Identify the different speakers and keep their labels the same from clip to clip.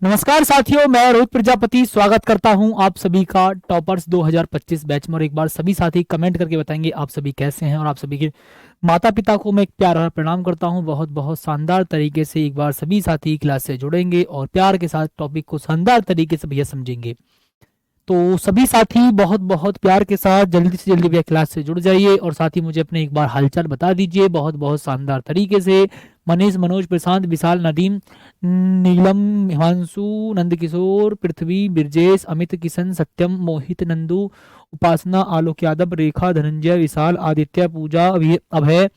Speaker 1: नमस्कार साथियों, मैं रोहित प्रजापति स्वागत करता हूं आप सभी का टॉपर्स 2025 बैच में। और एक बार सभी साथी कमेंट करके बताएंगे आप सभी कैसे हैं। और आप सभी के माता पिता को मैं एक प्यार और प्रणाम करता हूं। बहुत बहुत शानदार तरीके से एक बार सभी साथी क्लास से जुड़ेंगे और प्यार के साथ टॉपिक को शानदार तरीके से भैया समझेंगे। तो सभी साथी बहुत बहुत प्यार के साथ जल्दी से जल्दी भैया क्लास से जुड़ जाइए और साथ ही मुझे अपने एक बार हालचाल बता दीजिए बहुत बहुत शानदार तरीके से। मनीष, मनोज, प्रशांत, विशाल, नदीम, नीलम, हिमांशु, नंदकिशोर, पृथ्वी, बिरजेश, अमित, किशन, सत्यम, मोहित, नंदू, उपासना, आलोक यादव, रेखा, धनंजय, विशाल, आदित्य, पूजा, अभय,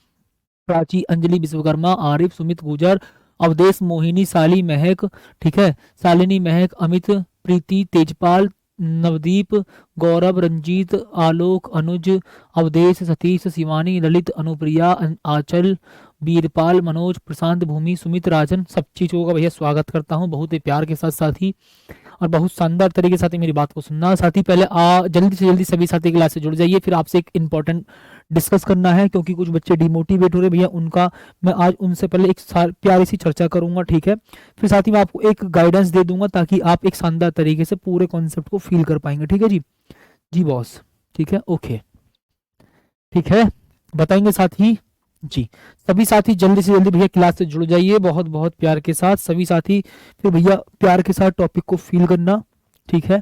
Speaker 1: प्राची, अंजलि, विश्वकर्मा, आरिफ, सुमित, गुजर, अवधेश, मोहिनी, साली, महक, ठीक है, शालिनी, महक, अमित, प्रीति, तेजपाल, नवदीप, गौरव, रंजीत, आलोक, अनुज, अवधेश, सतीश, शिवानी, ललित, अनुप्रिया, आंचल, वीरपाल, मनोज, प्रशांत, भूमि, सुमित, राजन, सब चीज़ों का भैया स्वागत करता हूँ बहुत ही प्यार के साथ साथी। और बहुत शानदार तरीके से साथी मेरी बात को सुनना साथी। पहले जल्दी से जल्दी सभी साथी क्लास से जुड़ जाइए, फिर आपसे एक इंपॉर्टेंट डिस्कस करना है क्योंकि कुछ बच्चे डिमोटिवेट हो रहे भैया, उनका मैं आज उनसे पहले एक प्यारी सी चर्चा करूंगा, ठीक है। फिर साथ ही मैं आपको एक गाइडेंस दे दूंगा ताकि आप एक शानदार तरीके से पूरे कॉन्सेप्ट को फील कर पाएंगे, ठीक है जी। जी बॉस, ठीक है, ओके, ठीक है, बताएंगे साथी जी। सभी साथी जल्दी से जल्दी भैया क्लास से जुड़ जाइए बहुत बहुत प्यार के साथ सभी साथी। फिर भैया प्यार के साथ टॉपिक को फील करना, ठीक है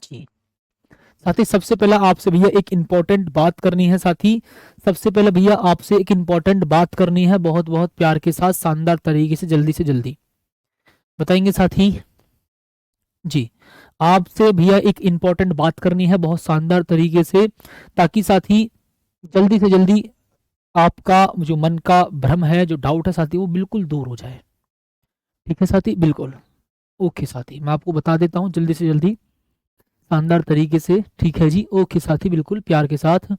Speaker 1: जी। साथी सबसे पहला आपसे भैया एक इंपॉर्टेंट बात करनी है साथी। सबसे पहले भैया आपसे एक इंपॉर्टेंट बात करनी है बहुत बहुत प्यार के साथ शानदार तरीके से जल्दी बताएंगे साथी जी। आपसे भैया एक इंपॉर्टेंट बात करनी है बहुत शानदार तरीके से ताकि साथी जल्दी से जल्दी आपका जो मन का भ्रम है, जो डाउट है साथी, वो बिल्कुल दूर हो जाए, ठीक है साथी, बिल्कुल ओके साथी। मैं आपको बता देता हूँ जल्दी से जल्दी शानदार तरीके से, ठीक है जी, ओके साथी, बिल्कुल प्यार के साथ,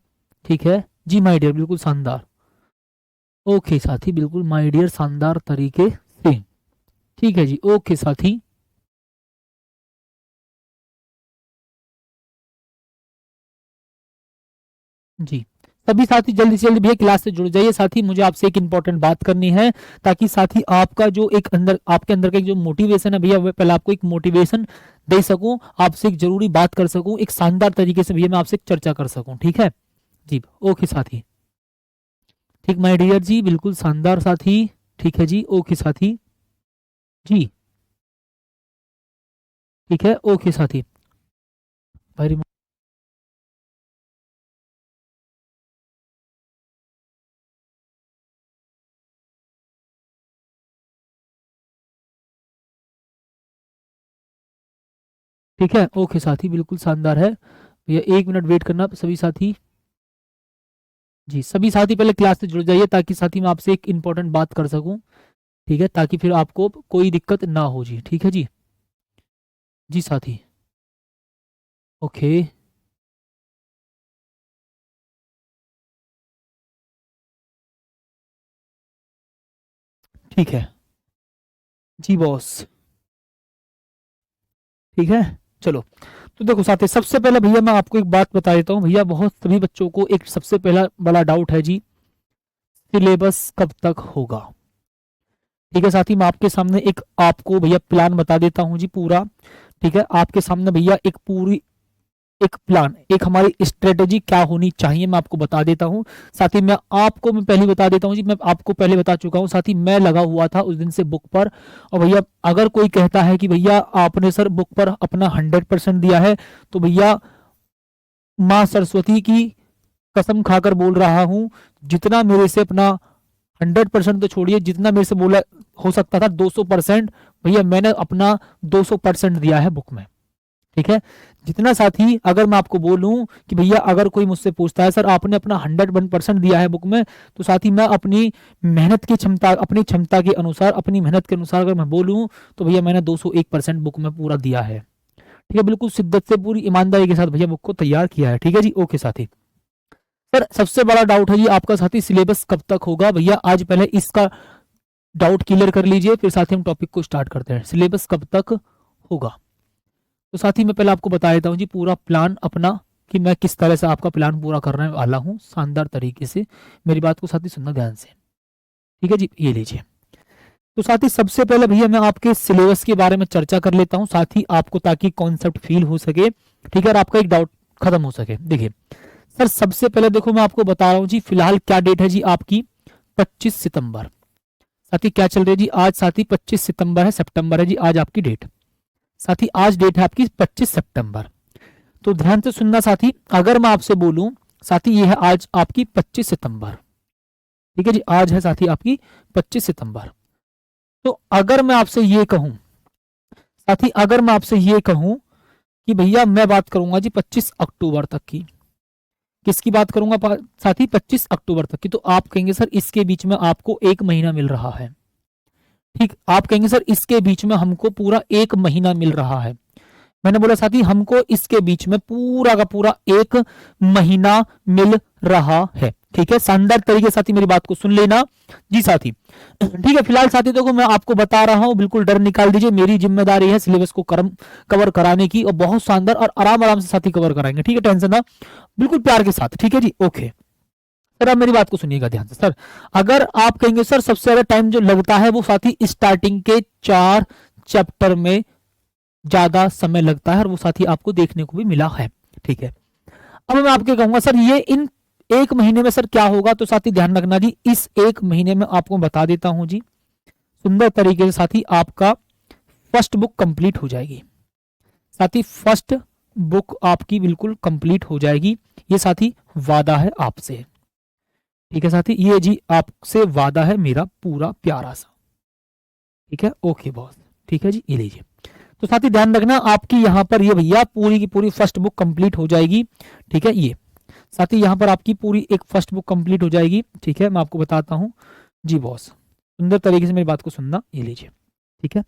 Speaker 1: ठीक है जी माय डियर, बिल्कुल शानदार, ओके साथी, बिल्कुल माय डियर, शानदार तरीके से, ठीक है जी, ओके साथी जी। सभी साथी जल्दी से जल्दी भैया क्लास से जुड़ जाइए साथी। मुझे आपसे एक इंपॉर्टेंट बात करनी है ताकि साथी आपका जो एक अंदर आपके अंदर का एक जो मोटिवेशन है भैया, पहले आपको एक मोटिवेशन दे सकूं, आपसे एक जरूरी बात कर सकूं, एक शानदार तरीके से भैया मैं आपसे एक चर्चा कर सकूं, ठीक है जी, ओके साथी, ठीक माय डियर जी, बिल्कुल शानदार साथी, ठीक है जी, ओके साथी जी, ठीक है ओके साथी, वेरी ठीक है ओके साथी, बिल्कुल शानदार है भैया। एक मिनट वेट करना सभी साथी जी। सभी साथी पहले क्लास से जुड़ जाइए ताकि साथी मैं आपसे एक इंपॉर्टेंट बात कर सकूं, ठीक है, ताकि फिर आपको कोई दिक्कत ना हो जी, ठीक है जी। जी साथी, ओके, ठीक है जी बॉस, ठीक है, चलो। तो देखो साथी सबसे पहले भैया मैं आपको एक बात बता देता हूँ भैया, बहुत सभी बच्चों को एक सबसे पहला बड़ा डाउट है जी, सिलेबस कब तक होगा, ठीक है साथी। मैं आपके सामने एक आपको भैया प्लान बता देता हूँ जी पूरा, ठीक है, आपके सामने भैया एक पूरी एक प्लान, एक हमारी स्ट्रेटेजी क्या होनी चाहिए मैं आपको बता देता हूँ साथी। मैं पहले बता देता हूँ जी, मैं आपको पहले बता चुका हूँ साथी, मैं लगा हुआ था उस दिन से बुक पर। और भैया अगर कोई कहता है कि भैया आपने सर बुक पर अपना 100% दिया है, तो भैया माँ सरस्वती की कसम खाकर बोल रहा हूँ, जितना मेरे से अपना 100% तो छोड़िए, जितना मेरे से बोला हो सकता था 200% भैया मैंने अपना 200% दिया है बुक में, ठीक है। जितना साथी अगर मैं आपको बोलूं कि भैया अगर कोई मुझसे पूछता है सर आपने अपना 101% दिया है बुक में, तो साथी मैं अपनी मेहनत की क्षमता, अपनी क्षमता के अनुसार, अपनी मेहनत के अनुसार अगर मैं बोलूं तो भैया मैंने 201% बुक में पूरा दिया है, ठीक है, बिल्कुल शिद्दत से पूरी ईमानदारी के साथ भैया बुक को तैयार किया है, ठीक है जी, ओके साथी। सर सबसे बड़ा डाउट है जी आपका साथी, सिलेबस कब तक होगा। भैया आज पहले इसका डाउट क्लियर कर लीजिए, फिर साथी हम टॉपिक को स्टार्ट करते हैं, सिलेबस कब तक होगा। तो साथ ही मैं पहले आपको बता देता हूँ जी पूरा प्लान अपना, कि मैं किस तरह से आपका प्लान पूरा करने वाला हूँ शानदार तरीके से। मेरी बात को साथ ही सुनना ध्यान से, ठीक है जी, ये लीजिए तो साथ ही सबसे पहले भैया मैं आपके सिलेबस के बारे में चर्चा कर लेता हूं, साथ ही आपको ताकि कॉन्सेप्ट फील हो सके, ठीक है, और आपका एक डाउट खत्म हो सके। देखिए सर, सबसे पहले देखो मैं आपको बता रहा हूं जी, फिलहाल क्या डेट है जी आपकी 25 सितंबर। साथी क्या चल रही है जी आज, साथी 25 सितंबर है, सितंबर है जी आज आपकी डेट। साथी आज डेट है आपकी 25 सितंबर। तो ध्यान से सुनना साथी, अगर मैं आपसे बोलूं साथी ये है आज आपकी 25 सितंबर, ठीक है जी, आज है साथी आपकी 25 सितंबर। तो अगर मैं आपसे ये कहूं साथी, अगर मैं आपसे ये कहूं कि भैया मैं बात करूंगा जी 25 अक्टूबर तक की, किसकी बात करूंगा साथी, 25 अक्टूबर तक की, तो आप कहेंगे सर इसके बीच में आपको एक महीना मिल रहा है। ठीक, आप कहेंगे सर इसके बीच में हमको पूरा एक महीना मिल रहा है। मैंने बोला साथी हमको इसके बीच में पूरा का पूरा एक महीना मिल रहा है। ठीक है, शानदार तरीके साथी मेरी बात को सुन लेना जी साथी। ठीक है, फिलहाल साथी देखो मैं आपको बता रहा हूं, बिल्कुल डर निकाल दीजिए, मेरी जिम्मेदारी है सिलेबस को कवर कराने की, और बहुत शानदार और आराम आराम से साथी कवर कराएंगे। ठीक है, टेंशन ना, बिल्कुल प्यार के साथ। ठीक है जी, ओके सर, अब मेरी बात को सुनिएगा ध्यान से। सर अगर आप कहेंगे सर सबसे ज्यादा टाइम जो लगता है वो साथी स्टार्टिंग के 4 चैप्टर में ज्यादा समय लगता है, और वो साथी आपको देखने को भी मिला है। ठीक है, अब मैं आपके कहूंगा सर ये इन एक महीने में सर क्या होगा, तो साथी ध्यान रखना जी, इस एक महीने में आपको बता देता हूं जी, सुंदर तरीके से साथी आपका फर्स्ट बुक कंप्लीट हो जाएगी। साथी फर्स्ट बुक आपकी बिल्कुल कंप्लीट हो जाएगी, ये साथी वादा है आपसे। ठीक है साथी, ये जी आपसे वादा है मेरा पूरा प्यारा सा। ठीक है, ओके बॉस, ठीक है जी, ये लीजिए। तो साथी ध्यान रखना आपकी यहाँ पर ये भैया पूरी की पूरी फर्स्ट बुक कंप्लीट हो जाएगी। ठीक है, ये साथी यहाँ पर आपकी पूरी एक फर्स्ट बुक कंप्लीट हो जाएगी। ठीक है, मैं आपको बताता हूँ जी बॉस, सुंदर तरीके से मेरी बात को सुनना, ये लीजिए। ठीक है,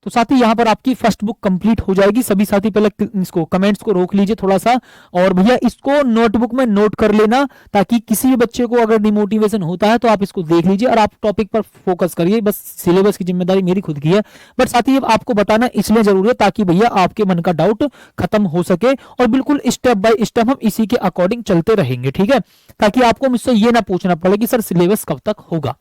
Speaker 1: तो साथी यहाँ पर आपकी फर्स्ट बुक कंप्लीट हो जाएगी। सभी साथी पहले इसको कमेंट्स को रोक लीजिए थोड़ा सा, और भैया इसको नोटबुक में नोट कर लेना, ताकि किसी भी बच्चे को अगर डिमोटिवेशन होता है तो आप इसको देख लीजिए और आप टॉपिक पर फोकस करिए। बस सिलेबस की जिम्मेदारी मेरी खुद की है, बट साथी आपको बताना इसलिए जरूरी है ताकि भैया आपके मन का डाउट खत्म हो सके, और बिल्कुल स्टेप बाय स्टेप हम इसी के अकॉर्डिंग चलते रहेंगे। ठीक है, ताकि आपको मुझसे ये ना पूछना पड़े कि सर सिलेबस कब तक होगा।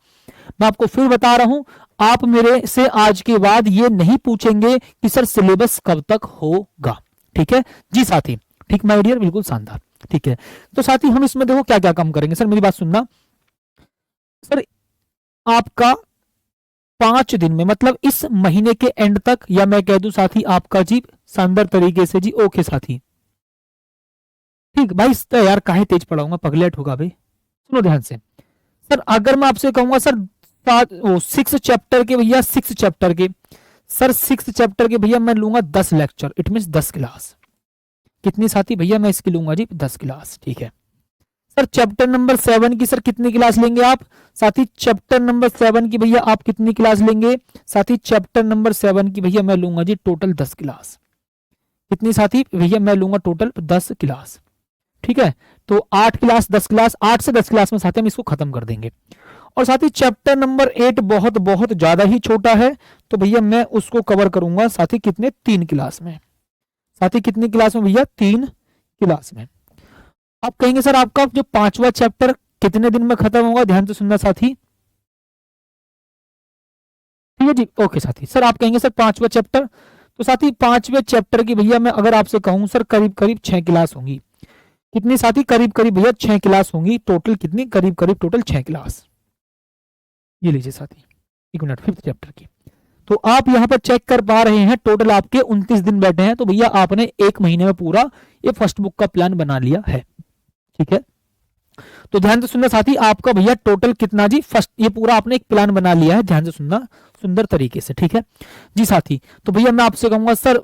Speaker 1: मैं आपको फिर बता रहा हूं, आप मेरे से आज के बाद ये नहीं पूछेंगे कि सर सिलेबस कब तक होगा। ठीक है जी साथी, ठीक माय डियर, बिल्कुल शानदार। ठीक है, तो साथी हम इसमें देखो क्या क्या काम करेंगे। सर मेरी बात सुनना, सर आपका 5 दिन में, मतलब इस महीने के एंड तक, या मैं कह दूं साथी आपका जी शानदार तरीके से जी, ओके साथी। ठीक भाई, यार काहे तेज पढ़ाऊंगा, पगलेट होगा भाई, सुनो ध्यान से। सर अगर मैं आपसे कहूंगा सर 6 चैप्टर के भैया, 6 चैप्टर के सर, 6 चैप्टर के भैया मैं लूंगा 10 लेक्चर, इट मीन 10 क्लास। कितनी साथी भैया मैं इसकी लूंगा जी 10 क्लास। ठीक है सर, चैप्टर नंबर 7 की सर कितनी क्लास लेंगे आप साथी, चैप्टर नंबर 7 की भैया आप कितनी क्लास लेंगे साथी, चैप्टर नंबर 7 की भैया मैं लूंगा जी टोटल 10 क्लास। कितनी साथी भैया मैं लूंगा टोटल 10 क्लास। ठीक है, तो 8 क्लास 10 क्लास, 8 से 10 क्लास में साथी हम इसको खत्म कर देंगे। और साथी चैप्टर नंबर 8 बहुत बहुत ज्यादा ही छोटा है, तो भैया मैं उसको कवर करूंगा साथी कितने, 3 क्लास में। साथी कितनी क्लास में भैया, 3 क्लास में। आप कहेंगे सर आपका जो 5वां चैप्टर कितने दिन में खत्म होगा, ध्यान से सुनना साथी। ठीक है जी, ओके साथी। सर आप कहेंगे सर 5वां चैप्टर, तो साथी 5वें चैप्टर की भैया मैं अगर आपसे कहूं सर करीब करीब 6 क्लास होंगी। कितनी साथी, करीब करीब भैया 6 क्लास होंगी टोटल, कितनी, करीब करीब टोटल 6 क्लास। ये लीजिए साथी, एक मिनट, 5th चैप्टर की। तो आप यहां पर चेक कर पा रहे हैं टोटल आपके 29 दिन बैठे हैं, तो भैया आपने एक महीने में पूरा ये फर्स्ट बुक का प्लान बना लिया है। ठीक है, तो ध्यान से सुनना साथी, आपका भैया टोटल कितना जी, फर्स्ट ये पूरा आपने एक प्लान बना लिया है, ध्यान से सुनना सुंदर तरीके से। ठीक है जी साथी, तो भैया मैं आपसे कहूंगा सर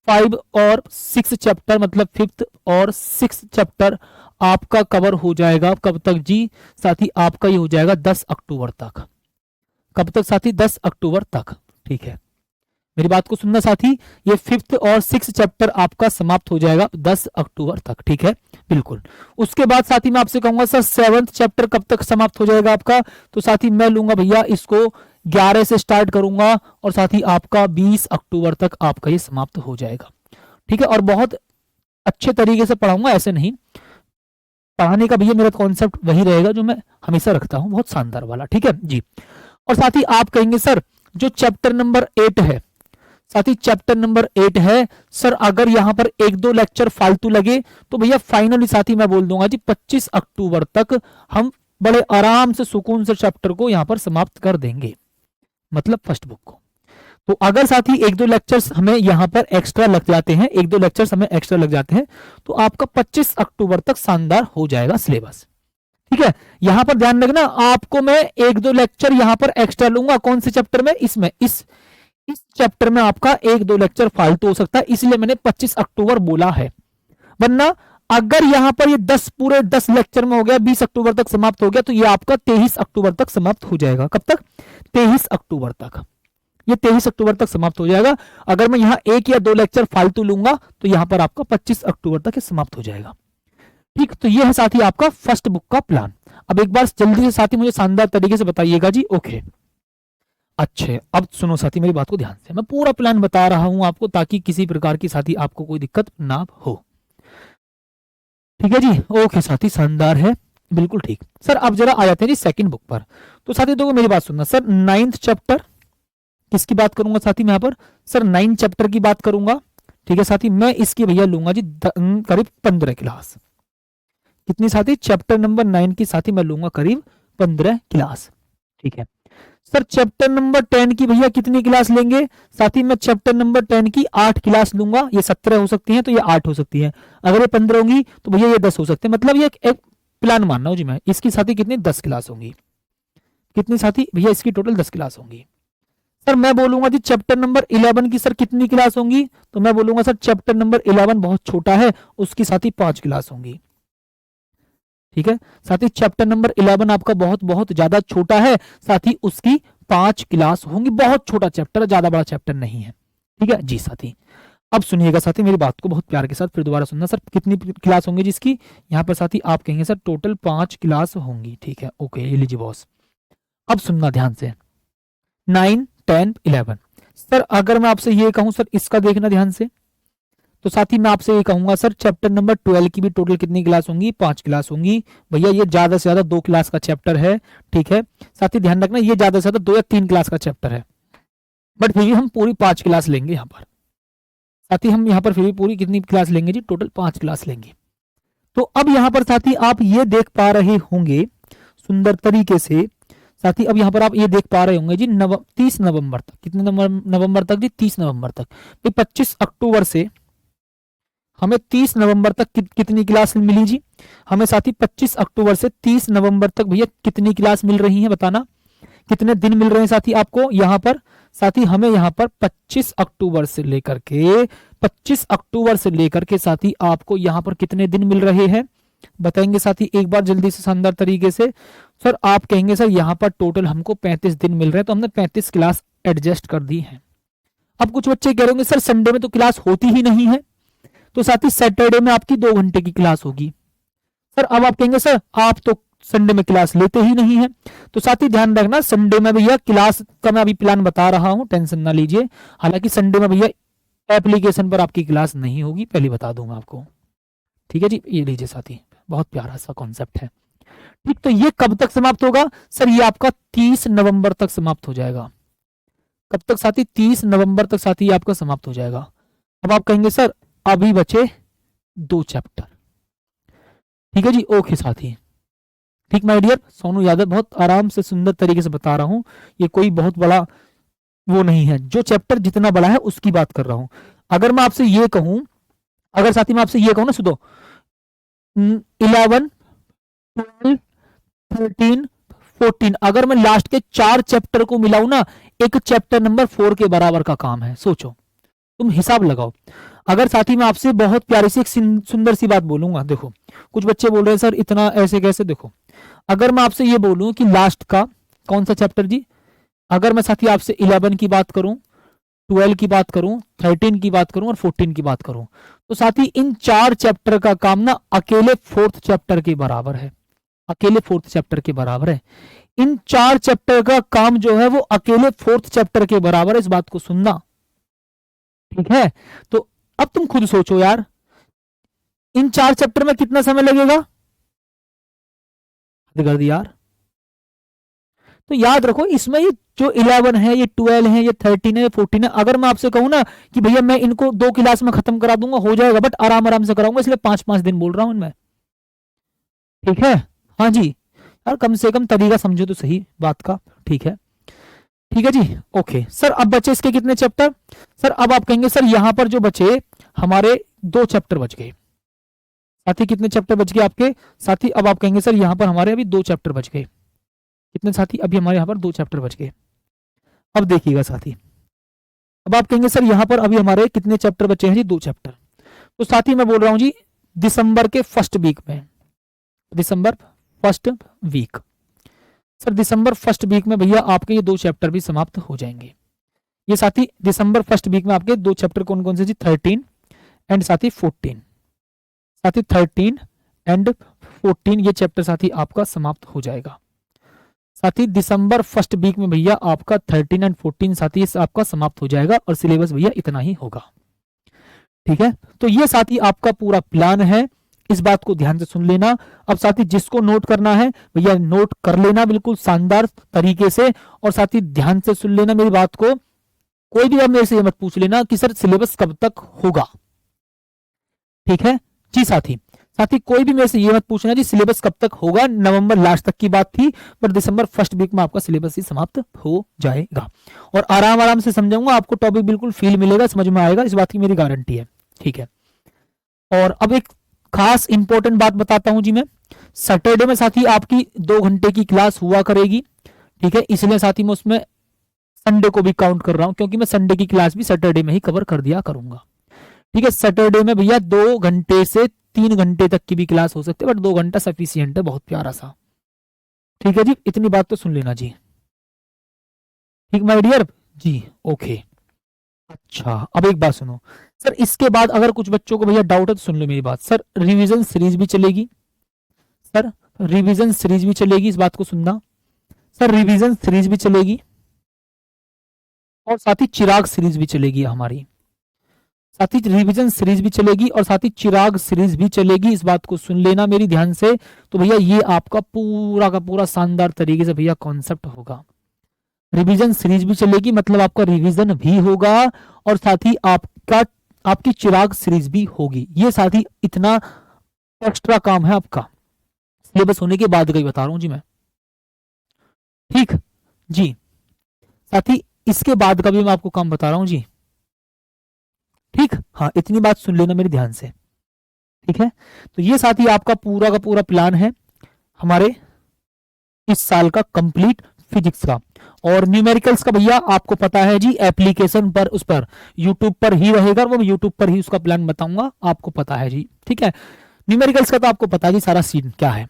Speaker 1: 5 और 6 चैप्टर, मतलब 5th और 6th चैप्टर आपका कवर हो जाएगा कब तक जी साथी, आपका ये हो जाएगा 10 अक्टूबर तक। कब तक साथी, 10 अक्टूबर तक। ठीक है, मेरी बात को सुनना साथी, ये 5th और 6th चैप्टर आपका समाप्त हो जाएगा 10 अक्टूबर तक। ठीक है, बिल्कुल। उसके बाद साथी मैं आपसे कहूंगा सर 7th चैप्टर कब तक समाप्त हो जाएगा आपका, तो साथी मैं लूंगा भैया इसको 11 से स्टार्ट करूंगा, और साथी आपका 20 अक्टूबर तक आपका ये समाप्त हो जाएगा। ठीक है, और बहुत अच्छे तरीके से पढ़ाऊंगा, ऐसे नहीं पढ़ाने का भैया मेरा कॉन्सेप्ट वही रहेगा जो मैं हमेशा रखता हूं, बहुत शानदार वाला। ठीक है जी, और साथ ही आप कहेंगे सर जो चैप्टर नंबर 8 है साथी, चैप्टर नंबर 8 है सर, अगर यहां पर एक दो लेक्चर फालतू लगे तो भैया फाइनली साथी मैं बोल दूंगा जी 25 अक्टूबर तक हम बड़े आराम से सुकून से चैप्टर को यहां पर समाप्त कर देंगे, मतलब फर्स्ट बुक को। तो अगर साथी एक दो लेक्चर्स हमें यहां पर एक्स्ट्रा लग जाते हैं, एक दो लेक्चर्स हमें एक्स्ट्रा लग जाते हैं, तो आपका 25 अक्टूबर तक शानदार हो जाएगा सिलेबस। ठीक है, यहां पर ध्यान रखना, आपको मैं एक दो लेक्चर यहां पर एक्स्ट्रा लूंगा। कौन से चैप्टर में? इसमें, इस चैप्टर में आपका एक दो लेक्चर फालतू हो सकता है, इसलिए मैंने 25 अक्टूबर बोला है। वरना अगर यहां पर ये 10 पूरे 10 लेक्चर में हो गया, 20 अक्टूबर तक समाप्त हो गया, तो ये आपका 23 अक्टूबर तक समाप्त हो जाएगा। कब तक? 23 अक्टूबर तक। ये 23 अक्टूबर तक समाप्त हो जाएगा। अगर मैं यहां एक या दो लेक्चर फालतू लूंगा तो यहां पर आपका 25 अक्टूबर तक समाप्त हो जाएगा। ठीक, तो ये है साथी आपका फर्स्ट बुक का प्लान। अब एक बार जल्दी से साथी मुझे शानदार तरीके से बताइएगा जी। ओके, अच्छे, अब सुनो साथी मेरी बात को ध्यान से, मैं पूरा प्लान बता रहा हूं आपको ताकि किसी प्रकार की साथी आपको कोई दिक्कत ना हो। ठीक है जी, ओके साथी, शानदार है, बिल्कुल ठीक। सर अब जरा आ जाते हैं जी सेकंड बुक पर। तो साथी देखो मेरी बात सुनना सर, 9th चैप्टर किसकी बात करूंगा साथी मैं यहाँ पर? सर 9 चैप्टर की बात करूंगा। ठीक है साथी, मैं इसकी भैया लूंगा जी करीब 15 क्लास। कितनी साथी? चैप्टर नंबर 9 की साथी मैं लूंगा करीब 15 क्लास। ठीक है सर, चैप्टर नंबर 10 की भैया कितनी क्लास लेंगे साथी? मैं चैप्टर नंबर 10 की 8 क्लास लूंगा। ये 17 हो सकती है तो ये 8 हो सकती है, अगर ये 15 होंगी तो भैया ये 10 हो सकते हैं। मतलब ये एक प्लान मान रहा हूं जी मैं। इसकी साथी कितनी? 10 क्लास होंगी। कितनी साथी? भैया इसकी टोटल 10 क्लास होंगी। सर मैं बोलूंगा जी चैप्टर नंबर 11 की सर कितनी क्लास होंगी? तो मैं बोलूंगा सर चैप्टर नंबर 11 बहुत छोटा है, उसकी साथी 5 क्लास होंगी। ठीक है साथी, चैप्टर नंबर 11 आपका बहुत बहुत ज्यादा छोटा है, साथी उसकी 5 क्लास होंगी। बहुत छोटा चैप्टर है, ज्यादा बड़ा चैप्टर नहीं है। ठीक है जी साथी, अब सुनिएगा साथी मेरी बात को बहुत प्यार के साथ, फिर दोबारा सुनना। सर कितनी क्लास होंगी जिसकी? यहाँ पर साथी आप कहेंगे सर टोटल 5 क्लास होंगी। ठीक है, ओके, ये लीजिए बॉस। अब सुनना ध्यान से, 9, 10, 11। सर अगर मैं आपसे ये कहूं सर, इसका देखना ध्यान से, तो साथी मैं आपसे ये कहूंगा सर चैप्टर नंबर 12 की भी टोटल कितनी क्लास होंगी? 5 क्लास होंगी। भैया ये ज्यादा से ज्यादा 2 क्लास का चैप्टर है। ठीक है साथी, ध्यान रखना ये ज्यादा से ज्यादा 2 या 3 क्लास का चैप्टर है, बट फिर भी हम पूरी 5 क्लास लेंगे यहाँ पर। साथी हम यहाँ पर फिर भी पूरी कितनी क्लास लेंगे जी? टोटल 5 क्लास लेंगे। तो अब यहाँ पर साथी आप ये देख पा रहे होंगे सुंदर तरीके से साथी, अब यहाँ पर आप ये देख पा रहे होंगे जी 30 नवंबर तक। कितने नवंबर तक जी? 30 नवंबर तक। 25 अक्टूबर से हमें 30 नवंबर तक कितनी क्लास मिली जी? हमें साथी 25 अक्टूबर से 30 नवंबर तक भैया कितनी क्लास मिल रही है? बताना कितने दिन मिल रहे हैं साथी आपको यहाँ पर? साथी हमें यहाँ पर 25 अक्टूबर से लेकर के साथी आपको यहाँ पर कितने दिन मिल रहे हैं बताएंगे साथी एक बार जल्दी से शानदार तरीके से। सर आप कहेंगे सर यहाँ पर टोटल हमको 35 दिन मिल रहे हैं, तो हमने 35 क्लास एडजस्ट कर दी है। अब कुछ बच्चे कह रहे होंगे सर संडे में तो क्लास होती ही नहीं है, तो साथी सैटरडे में आपकी 2 घंटे की क्लास होगी। सर अब आप कहेंगे सर आप तो संडे में क्लास लेते ही नहीं है, तो साथी ध्यान रखना संडे में भैया क्लास का मैं अभी प्लान बता रहा हूं, टेंशन ना लीजिए। हालांकि संडे में भैया एप्लीकेशन पर आपकी क्लास नहीं होगी, पहले बता दूंगा आपको। ठीक है जी, ये लीजिए साथी, बहुत प्यारा सा कॉन्सेप्ट है। ठीक, तो ये कब तक समाप्त होगा? सर ये आपका 30 नवंबर तक समाप्त हो जाएगा। कब तक साथी? 30 नवंबर तक साथी आपका समाप्त हो जाएगा। अब आप कहेंगे सर अभी बचे 2 चैप्टर। ठीक है जी, ओके साथी। ठीक माय डियर सोनू यादव, बहुत आराम से सुंदर तरीके से बता रहा हूं, ये कोई बहुत बड़ा वो नहीं है। जो चैप्टर जितना बड़ा है उसकी बात कर रहा हूं। अगर मैं आपसे ये कहूं, अगर साथी मैं आपसे ये कहूं ना सुनो, 11, 12, 13, 14, अगर मैं लास्ट के 4 चैप्टर को मिलाऊं ना, एक चैप्टर नंबर 4 के बराबर का काम है। सोचो, तुम हिसाब लगाओ। अगर साथी मैं आपसे बहुत प्यारी सी एक सुंदर सी बात बोलूंगा, देखो कुछ बच्चे बोल रहे हैं सर इतना ऐसे कैसे, देखो अगर मैं आपसे ये बोलूं कि लास्ट का कौन सा चैप्टर जी, अगर मैं साथी आपसे 11 की बात करूं, 12 की बात करूं, 13 की बात करूं और 14 की बात करूं, तो साथी इन 4 चैप्टर का काम ना अकेले 4th चैप्टर के बराबर है। अकेले 4th चैप्टर के बराबर है। इन 4 चैप्टर का काम जो है वो अकेले 4th चैप्टर के बराबर है, इस बात को सुनना। ठीक है, तो अब तुम खुद सोचो यार, इन 4 चैप्टर में कितना समय लगेगा? हद कर दी यार, तो याद रखो इसमें ये जो 11 है, ये 12 है, ये 13 है, ये 14 है, अगर मैं आपसे कहूँ ना कि भैया मैं इनको 2 क्लास में खत्म करा दूंगा, हो जाएगा, बट आराम आराम से कराऊंगा, इसलिए 5-5 दिन बोल रहा हूं इनमें। ठीक है, हाँ जी यार, कम से कम तरीका समझो तो सही बात का। ठीक है, ठीक है जी, ओके सर। अब बचे इसके कितने चैप्टर? सर अब आप कहेंगे सर यहां पर जो बचे हमारे 2 चैप्टर बच गए। साथी कितने चैप्टर बच गए आपके साथी? अब आप कहेंगे सर यहां पर हमारे अभी 2 चैप्टर बच गए। कितने साथी? अभी हमारे यहाँ पर 2 चैप्टर बच गए। अब देखिएगा साथी, अब आप कहेंगे सर यहाँ पर अभी हमारे कितने चैप्टर बचे हैं जी? 2 चैप्टर। तो साथी मैं बोल रहा हूँ जी दिसंबर के फर्स्ट वीक में, दिसंबर फर्स्ट वीक, सर दिसंबर फर्स्ट वीक में भैया आपके ये 2 चैप्टर भी समाप्त हो जाएंगे। ये साथी दिसंबर फर्स्ट वीक में आपके 2 चैप्टर कौन कौन से जी? 13 एंड साथी 14, साथी 13 एंड 14 ये चैप्टर साथी आपका समाप्त हो जाएगा। साथी दिसंबर फर्स्ट वीक में भैया आपका 13 एंड 14 साथी आपका समाप्त हो जाएगा और सिलेबस भैया इतना ही होगा। ठीक है, तो ये साथी आपका पूरा प्लान है, इस बात को ध्यान से सुन लेना। अब साथी जिसको नोट करना है भैया नोट कर लेना बिल्कुल शानदार तरीके से, और साथी ध्यान से सुन लेना मेरी बात को। कोई भी अब मेरे से ये मत पूछ लेना कि सर सिलेबस कब तक होगा। ठीक है जी साथी, साथी कोई भी मेरे से ये मत पूछना जी सिलेबस कब तक होगा। नवंबर लास्ट तक की बात थी, पर दिसंबर फर्स्ट वीक में आपका सिलेबस ही समाप्त हो जाएगा और आराम आराम से समझाऊंगा, आपको टॉपिक बिल्कुल फील मिलेगा, समझ में आएगा, इस बात की मेरी गारंटी है। ठीक है, और अब एक खास इंपॉर्टेंट बात बताता हूं जी मैं। सैटरडे में साथी आपकी 2 घंटे की क्लास हुआ करेगी। ठीक है, इसलिए साथी मैं उसमें संडे को भी काउंट कर रहा हूं, क्योंकि मैं संडे की क्लास भी सैटरडे में ही कवर कर दिया करूंगा। ठीक है, सैटरडे में भैया 2 घंटे से 3 घंटे तक की भी क्लास हो सकती है, बट 2 घंटा सफिशियंट है, बहुत प्यारा सा। ठीक है जी, इतनी बात तो सुन लेना जी। ठीक माय डियर जी, ओके। अच्छा अब एक बात सुनो सर, इसके बाद अगर कुछ बच्चों को भैया डाउट है तो सुन लो मेरी बात। सर रिवीजन सीरीज भी चलेगी, सर रिवीजन सीरीज भी चलेगी, इस बात को सुनना। सर रिवीजन सीरीज भी चलेगी और साथ ही चिराग सीरीज भी चलेगी हमारी, साथ ही रिवीजन सीरीज भी चलेगी और साथ ही चिराग सीरीज भी चलेगी, इस बात को सुन लेना मेरी ध्यान से। तो भैया ये आपका पूरा का पूरा शानदार तरीके से भैया कॉन्सेप्ट होगा। रिवीजन सीरीज भी चलेगी, मतलब आपका रिवीजन भी होगा और साथ ही आपका आपकी चिराग सीरीज भी होगी। ये साथ ही इतना एक्स्ट्रा काम है आपका, सिलेबस होने के बाद का ही बता रहा हूं जी मैं। ठीक जी, साथ ही इसके बाद का भी मैं आपको काम बता रहा हूं जी। ठीक, हाँ इतनी बात सुन लेना मेरे ध्यान से। ठीक है, तो ये साथ ही आपका पूरा का पूरा प्लान है हमारे इस साल का कंप्लीट फिजिक्स का। और न्यूमेरिकल्स का भैया आपको पता है जी, एप्लीकेशन पर उस पर यूट्यूब पर ही रहेगा, वो यूट्यूब पर ही उसका प्लान बताऊंगा, आपको पता है जी। ठीक है, न्यूमेरिकल्स का तो आपको पता है जी सारा सीन क्या है।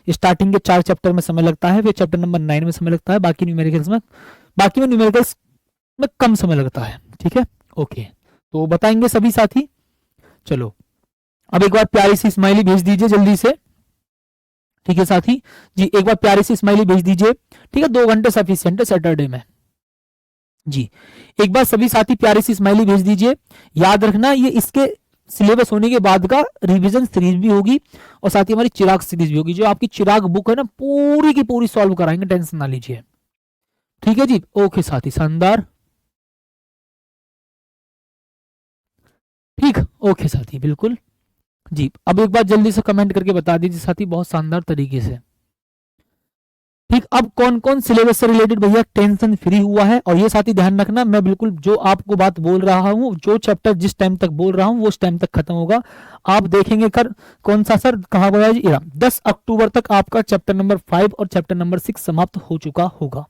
Speaker 1: स्टार्टिंग के 4 चैप्टर में समय लगता है, फिर चैप्टर नंबर 9 में समय लगता है, बाकी में न्यूमेरिकल्स में कम समय लगता है। ठीक है, ओके, तो बताएंगे सभी साथी। चलो अब एक बार प्यारी सी स्माइली भेज दीजिए जल्दी से। ठीक है साथी जी, एक बार प्यारी सी स्माइली भेज दीजिए। ठीक है, 2 घंटे सफिशिएंट है सैटरडे में जी। एक बार सभी साथी प्यारी सी स्माइली भेज दीजिए। याद रखना ये इसके सिलेबस होने के बाद का रिवीजन सीरीज भी होगी और साथ ही हमारी चिराग सीरीज भी होगी। जो आपकी चिराग बुक है ना पूरी की पूरी सॉल्व कराएंगे, टेंशन ना लीजिए। ठीक है जी, ओके साथी, शानदार। ठीक, ओके साथी, बिल्कुल जी। अब एक बार जल्दी से कमेंट करके बता दीजिए साथी, बहुत शानदार तरीके से। ठीक, अब कौन कौन सिलेबस से रिलेटेड भैया टेंशन फ्री हुआ है? और ये साथी ध्यान रखना, मैं बिल्कुल जो आपको बात बोल रहा हूँ, जो चैप्टर जिस टाइम तक बोल रहा हूँ वो उस टाइम तक खत्म होगा। आप देखेंगे कर कौन सा सर कहाँ गया जी? 10 अक्टूबर तक आपका चैप्टर नंबर 5 और चैप्टर नंबर 6 समाप्त हो चुका होगा।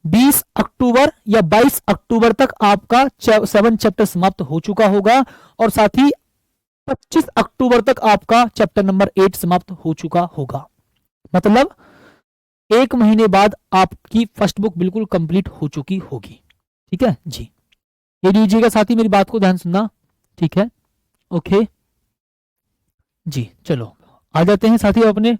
Speaker 1: 20 अक्टूबर या 22 अक्टूबर तक आपका 7 चैप्टर समाप्त हो चुका होगा और साथ ही 25 अक्टूबर तक आपका चैप्टर नंबर 8 समाप्त हो चुका होगा। मतलब 1 महीने बाद आपकी फर्स्ट बुक बिल्कुल कंप्लीट हो चुकी होगी। ठीक है जी, ये लीजिएगा साथी, मेरी बात को ध्यान सुनना। ठीक है, ओके जी। चलो आ जाते हैं साथी अपने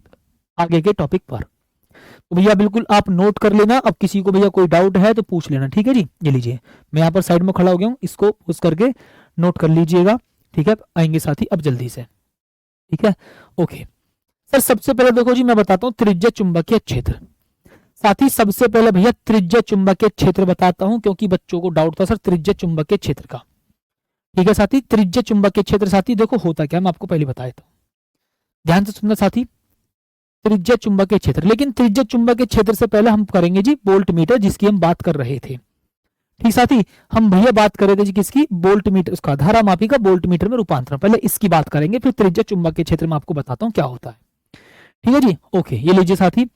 Speaker 1: आगे के टॉपिक पर। तो भैया बिल्कुल आप नोट कर लेना, अब किसी को भैया कोई डाउट है तो पूछ लेना। ठीक है जी, ये लीजिए, मैं यहाँ पर साइड में खड़ा हो गया हूँ, इसको पुश करके नोट कर लीजिएगा। ठीक है, आएंगे साथी अब जल्दी से। ठीक है, ओके सर, सबसे पहले देखो जी मैं बताता हूँ त्रिज्या चुंबकीय क्षेत्र। साथ ही सबसे पहले भैया त्रिज्य चुंबकीय क्षेत्र बताता हूं, क्योंकि बच्चों को डाउट था सर त्रिज्य चुंबकीय क्षेत्र का। ठीक है साथी, त्रिज्य चुंबकीय क्षेत्र साथी देखो होता क्या, मैं आपको पहले बताया था, ध्यान से सुनना साथी। त्रिज्य चुंबकीय क्षेत्र, लेकिन त्रिज्य चुंबकीय क्षेत्र से पहले हम करेंगे जी वोल्ट मीटर, जिसकी हम बात कर रहे थे। ठीक साथी, हम भैया बात कर रहे थे जी किसकी, वोल्ट मीटर, उसका धारा मापी का वोल्ट मीटर में रूपांतरण, पहले इसकी बात करेंगे, फिर त्रिज्य चुंबकीय क्षेत्र में आपको बताता हूं क्या होता है। ठीक है जी, ओके, ये लीजिए साथी।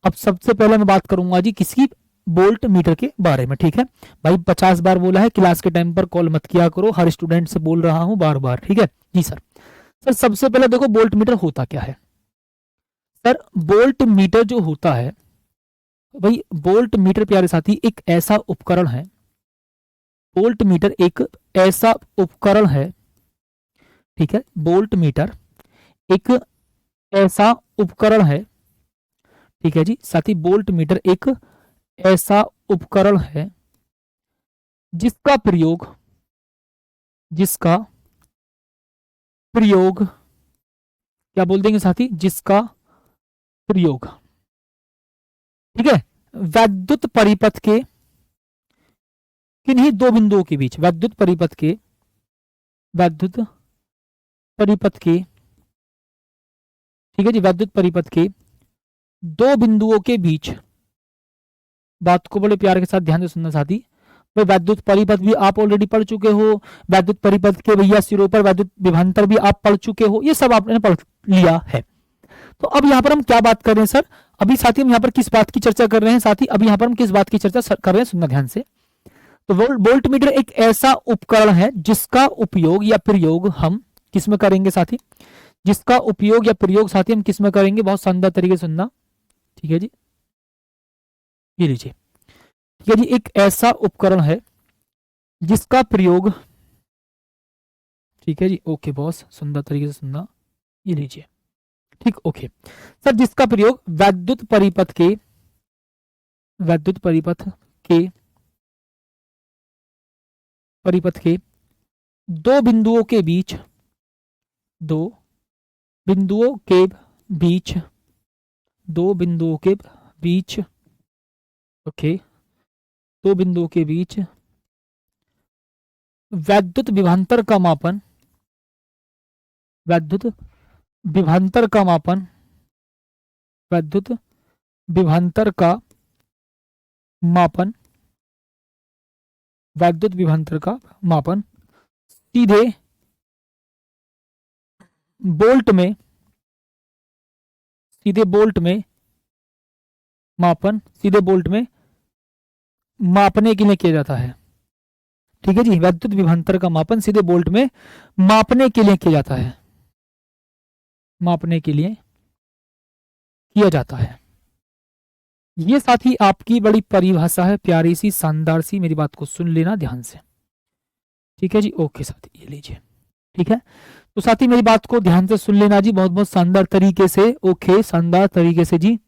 Speaker 1: अब सबसे पहले मैं बात करूंगा जी किसकी, वोल्ट मीटर के बारे में। ठीक है भाई, 50 बार बोला है क्लास के टाइम पर कॉल मत किया करो, हर स्टूडेंट से बोल रहा हूं बार बार। ठीक है जी सर। सर सबसे पहले देखो वोल्ट मीटर होता क्या है। सर वोल्ट मीटर जो होता है भाई, वोल्ट मीटर प्यारे साथी एक ऐसा उपकरण है, वोल्ट मीटर एक ऐसा उपकरण है। ठीक है, वोल्ट मीटर एक ऐसा उपकरण है। ठीक है जी साथी, वोल्ट मीटर एक ऐसा उपकरण है जिसका प्रयोग, जिसका प्रयोग क्या बोल देंगे साथी, जिसका प्रयोग, ठीक है, वैद्युत परिपथ के किन्हीं दो बिंदुओं के बीच, वैद्युत परिपथ के, वैद्युत परिपथ के, ठीक है जी, वैद्युत परिपथ के दो बिंदुओं के बीच, बात को बड़े प्यार के साथ ध्यान से सुनना साथी। भाई वैद्युत परिपथ भी आप ऑलरेडी पढ़ चुके हो, वैद्युत परिपथ के भैया सिरों पर वैद्युत विभवांतर भी आप पढ़ चुके हो, ये सब आपने पढ़ लिया है। तो अब यहाँ पर हम क्या बात कर रहे हैं सर, अभी साथी हम यहाँ पर किस बात की चर्चा कर रहे हैं साथी, अभी यहाँ पर हम किस बात की चर्चा कर रहे हैं, सुनना ध्यान से। तो वोल्ट मीटर एक ऐसा उपकरण है जिसका उपयोग या प्रयोग हम किस में करेंगे साथी, जिसका उपयोग या प्रयोग साथी हम किस में करेंगे, बहुत शानदार तरीके से सुनना। ठीक है जी, ये लीजिए। ठीक है जी, एक ऐसा उपकरण है जिसका प्रयोग, ठीक है जी, ओके बॉस, सुंदर तरीके से सुनना, ये लीजिए। ठीक, ओके सर, जिसका प्रयोग वैद्युत परिपथ के, वैद्युत परिपथ के, परिपथ के दो बिंदुओं के बीच, दो बिंदुओं के बीच, दो बिंदुओं के बीच, ओके, दो बिंदुओं के बीच वैद्युत विभवांतर का मापन, वैद्युत विभवांतर का मापन, वैद्युत विभवांतर का मापन, वैद्युत विभवांतर का मापन सीधे बोल्ट में, सीधे बोल्ट में मापन, सीधे बोल्ट में मापने के लिए किया जाता है। ठीक है जी, वैद्युत विभवांतर का मापन सीधे बोल्ट में मापने के लिए किया जाता है, मापने के लिए किया जाता है। ये साथी आपकी बड़ी परिभाषा है, प्यारी सी शानदार सी, मेरी बात को सुन लेना ध्यान से। ठीक है जी, ओके साथी, ये लीजिए। ठीक है, तो साथी मेरी बात को ध्यान से सुन लेना जी, बहुत बहुत शानदार तरीके से, ओके, शानदार तरीके से जी।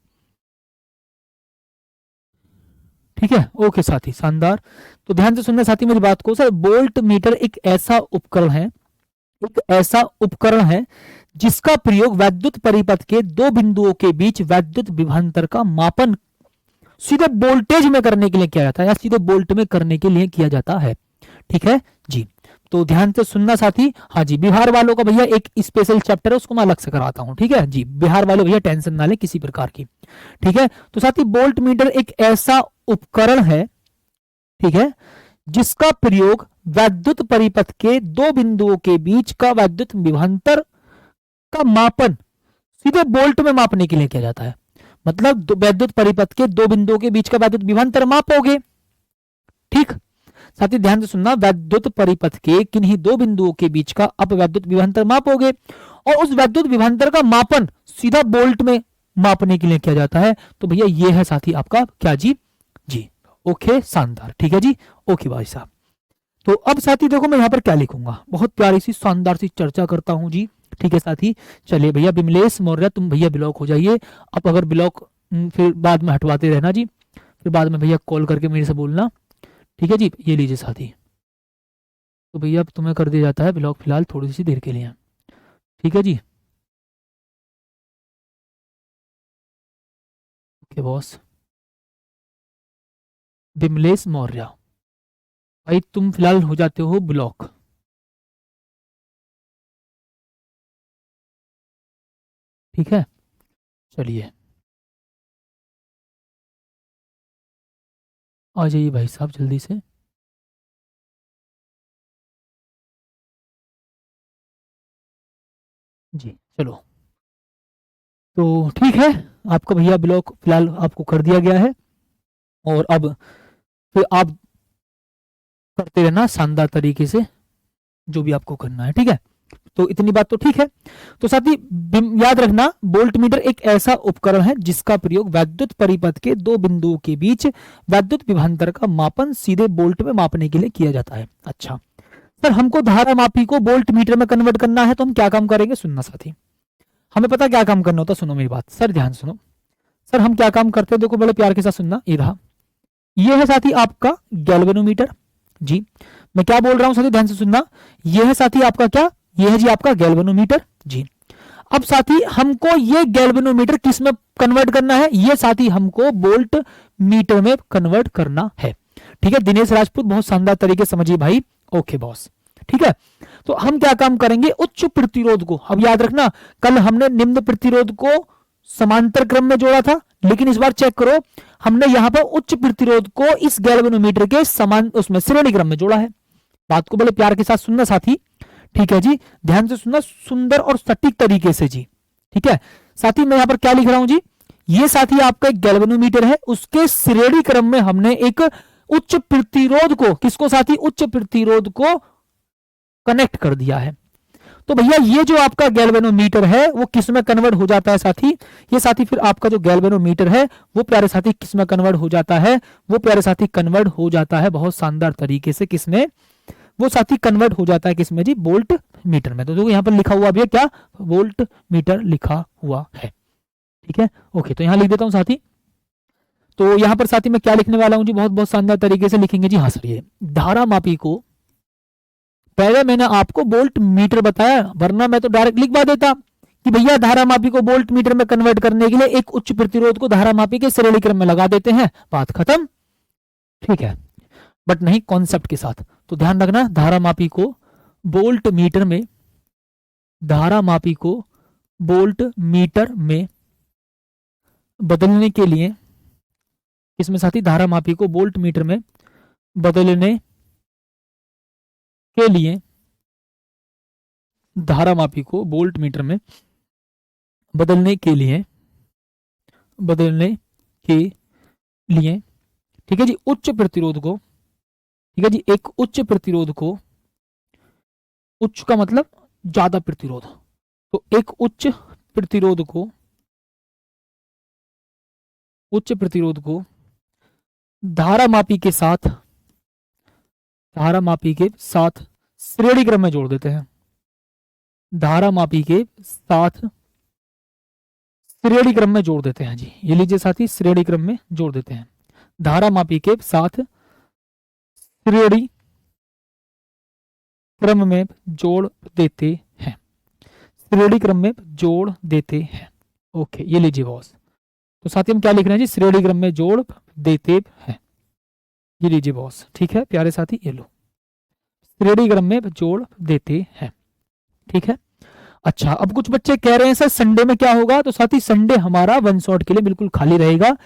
Speaker 1: ठीक है, ओके साथी, शानदार। तो ध्यान से सुनना साथी मेरी बात को। सर वोल्ट मीटर एक ऐसा उपकरण है, एक ऐसा उपकरण है जिसका प्रयोग वैद्युत परिपथ के दो बिंदुओं के बीच वैद्युत विभवांतर का मापन सीधे वोल्टेज में करने के लिए किया जाता है, या सीधे वोल्ट में करने के लिए किया जाता है। ठीक है जी, तो ध्यान से सुनना साथी। हाँ जी, बिहार वालों का भैया एक स्पेशल चैप्टर है, उसको मैं अलग से कराता हूँ। ठीक है जी, बिहार वाले भैया टेंशन ना लें किसी प्रकार की। ठीक है, तो साथी वोल्ट मीटर एक ऐसा उपकरण है, ठीक है, जिसका प्रयोग वैद्युत परिपथ के दो बिंदुओं के बीच का वैद्युत विभवांतर का मापन सीधे वोल्ट में मापने के लिए किया जाता है। मतलब वैद्युत परिपथ के दो बिंदुओं के बीच का वैद्युत विभवांतर मापोगे। ठीक, साथ ही ध्यान से सुनना, वैद्युत परिपथ के किन्हीं दो बिंदुओं के बीच का अपवैद्युत विभवांतर मापोगे, और उस वैद्युत विभवांतर का मापन सीधा वोल्ट में मापने के लिए किया जाता है। तो भैया ये है साथी आपका क्या जी, जी ओके, शानदार। ठीक है जी, ओके भाई साहब। तो अब साथी देखो मैं यहाँ पर क्या लिखूंगा, बहुत प्यारी सी शानदार सी चर्चा करता हूँ जी। ठीक है साथी, चलिए भैया विमलेश मौर्य तुम भैया ब्लॉक हो जाइए। अब अगर ब्लॉक फिर बाद में हटवाते रहना जी, फिर बाद में भैया कॉल करके मेरे से बोलना। ठीक है जी, ये लीजिए साथी, तो भैया अब तुम्हें कर दिया जाता है ब्लॉक फिलहाल थोड़ी सी देर के लिए। ठीक है जी, ओके बॉस। विमलेश मौर्य। भाई तुम फिलहाल हो जाते हो ब्लॉक। ठीक है, चलिए आ जाइए भाई साहब जल्दी से। जी चलो, तो ठीक है, आपका भैया ब्लॉक फिलहाल आपको कर दिया गया है। और अब फिर आप करते रहना शानदार तरीके से जो भी आपको करना है, ठीक है। तो इतनी बात तो ठीक है। तो साथ ही याद रखना, वोल्ट मीटर एक ऐसा उपकरण है जिसका प्रयोग वैद्युत परिपथ के दो बिंदुओं के बीच वैद्युत विभवांतर का मापन सीधे वोल्ट में मापने के लिए किया जाता है। अच्छा सर, हमको धारा मापी को वोल्ट मीटर में कन्वर्ट करना है, तो हम क्या काम करेंगे? सुनना साथी, हमें पता क्या काम करना होता है। सुनो मेरी बात सर, ध्यान सुनो सर, हम क्या काम करते हैं देखो, बड़े प्यार के साथ सुनना। ये रहा, ये है साथी आपका गैल्वेनोमीटर। जी मैं क्या बोल रहा हूं साथी, ध्यान से सुनना। ये है साथी आपका क्या, ये है जी आपका गैल्वेनोमीटर। जी अब साथी हमको ये गैल्वेनोमीटर किस में कन्वर्ट करना है? ये साथी हमको वोल्ट मीटर में कन्वर्ट करना है। ठीक है दिनेश राजपूत, बहुत शानदार तरीके से समझिए भाई। ओके बॉस, ठीक है। तो हम क्या काम करेंगे, उच्च प्रतिरोध को, अब याद रखना कल हमने निम्न प्रतिरोध को समांतर क्रम में जोड़ा था, लेकिन इस बार चेक करो हमने यहां पर उच्च प्रतिरोध को इस गैल्वेनोमीटर के समान उसमें श्रेणी क्रम में जोड़ा है। बात को बड़े प्यार के साथ सुनना साथी, ठीक है जी, ध्यान से सुनना सुंदर और सटीक तरीके से जी। ठीक है साथी, मैं यहां पर क्या लिख रहा हूं जी, ये साथी आपका एक गैल्वेनोमीटर है, उसके श्रेणी क्रम में हमने एक उच्च प्रतिरोध को, किसको साथी, उच्च प्रतिरोध को कनेक्ट कर दिया है। तो भैया ये जो आपका गैल्वेनोमीटर है वो किस में कन्वर्ट हो जाता है साथी? ये साथी फिर आपका जो गैल्वेनोमीटर है वो प्यारे साथी किस में कन्वर्ट हो जाता है? वो प्यारे साथी कन्वर्ट हो जाता है बहुत शानदार तरीके से, किसमें? वो साथी कन्वर्ट हो जाता है किसमें जी? वोल्ट मीटर में। तो देखो यहाँ पर लिखा हुआ भी है क्या, वोल्ट मीटर लिखा हुआ है। ठीक है ओके, तो यहाँ लिख देता हूँ साथी। तो यहाँ पर साथी मैं क्या लिखने वाला हूँ जी, बहुत बहुत शानदार तरीके से लिखेंगे जी। हाँ सर, ये धारा मापी को, पहले मैंने आपको वोल्ट मीटर बताया, वरना मैं तो डायरेक्ट लिखवा देता कि भैया धारा मापी को वोल्ट मीटर में कन्वर्ट करने के लिए एक उच्च प्रतिरोध को धारा मापी के श्रेणी क्रम में लगा देते हैं, बात खत्म। ठीक है, बट नहीं कॉन्सेप्ट के साथ। तो ध्यान रखना, धारा मापी को वोल्ट मीटर में, धारा मापी को वोल्ट मीटर में बदलने के लिए, इसमें साथी धारा मापी को वोल्ट मीटर में बदलने के लिए, धारा मापी को वोल्ट मीटर में बदलने के लिए, बदलने के लिए, ठीक है जी, उच्च प्रतिरोध को, ठीक है जी, एक उच्च प्रतिरोध को, उच्च का मतलब ज्यादा प्रतिरोध, तो एक उच्च प्रतिरोध को, उच्च प्रतिरोध को धारा मापी के साथ, धारा मापी के साथ श्रेणी क्रम में जोड़ देते हैं, धारा मापी के साथ श्रेणी क्रम में जोड़ देते हैं जी। ये लीजिए साथी, श्रेणी क्रम में जोड़ देते हैं, धारा मापी के साथ श्रेणी क्रम में जोड़ देते हैं, श्रेणी क्रम में जोड़ देते हैं। ओके ये लीजिए बॉस, तो साथी हम क्या लिख रहे हैं जी, श्रेणी क्रम में जोड़ देते हैं। ये लीजिए बॉस, ठीक है प्यारे साथी, ये लो, श्रेणी क्रम में जोड़ देते हैं। ठीक है अच्छा, अब कुछ बच्चे कह रहे हैं सर संडे में क्या होगा? तो साथी संडे हमारा वन शॉट के लिए बिल्कुल खाली रहेगा।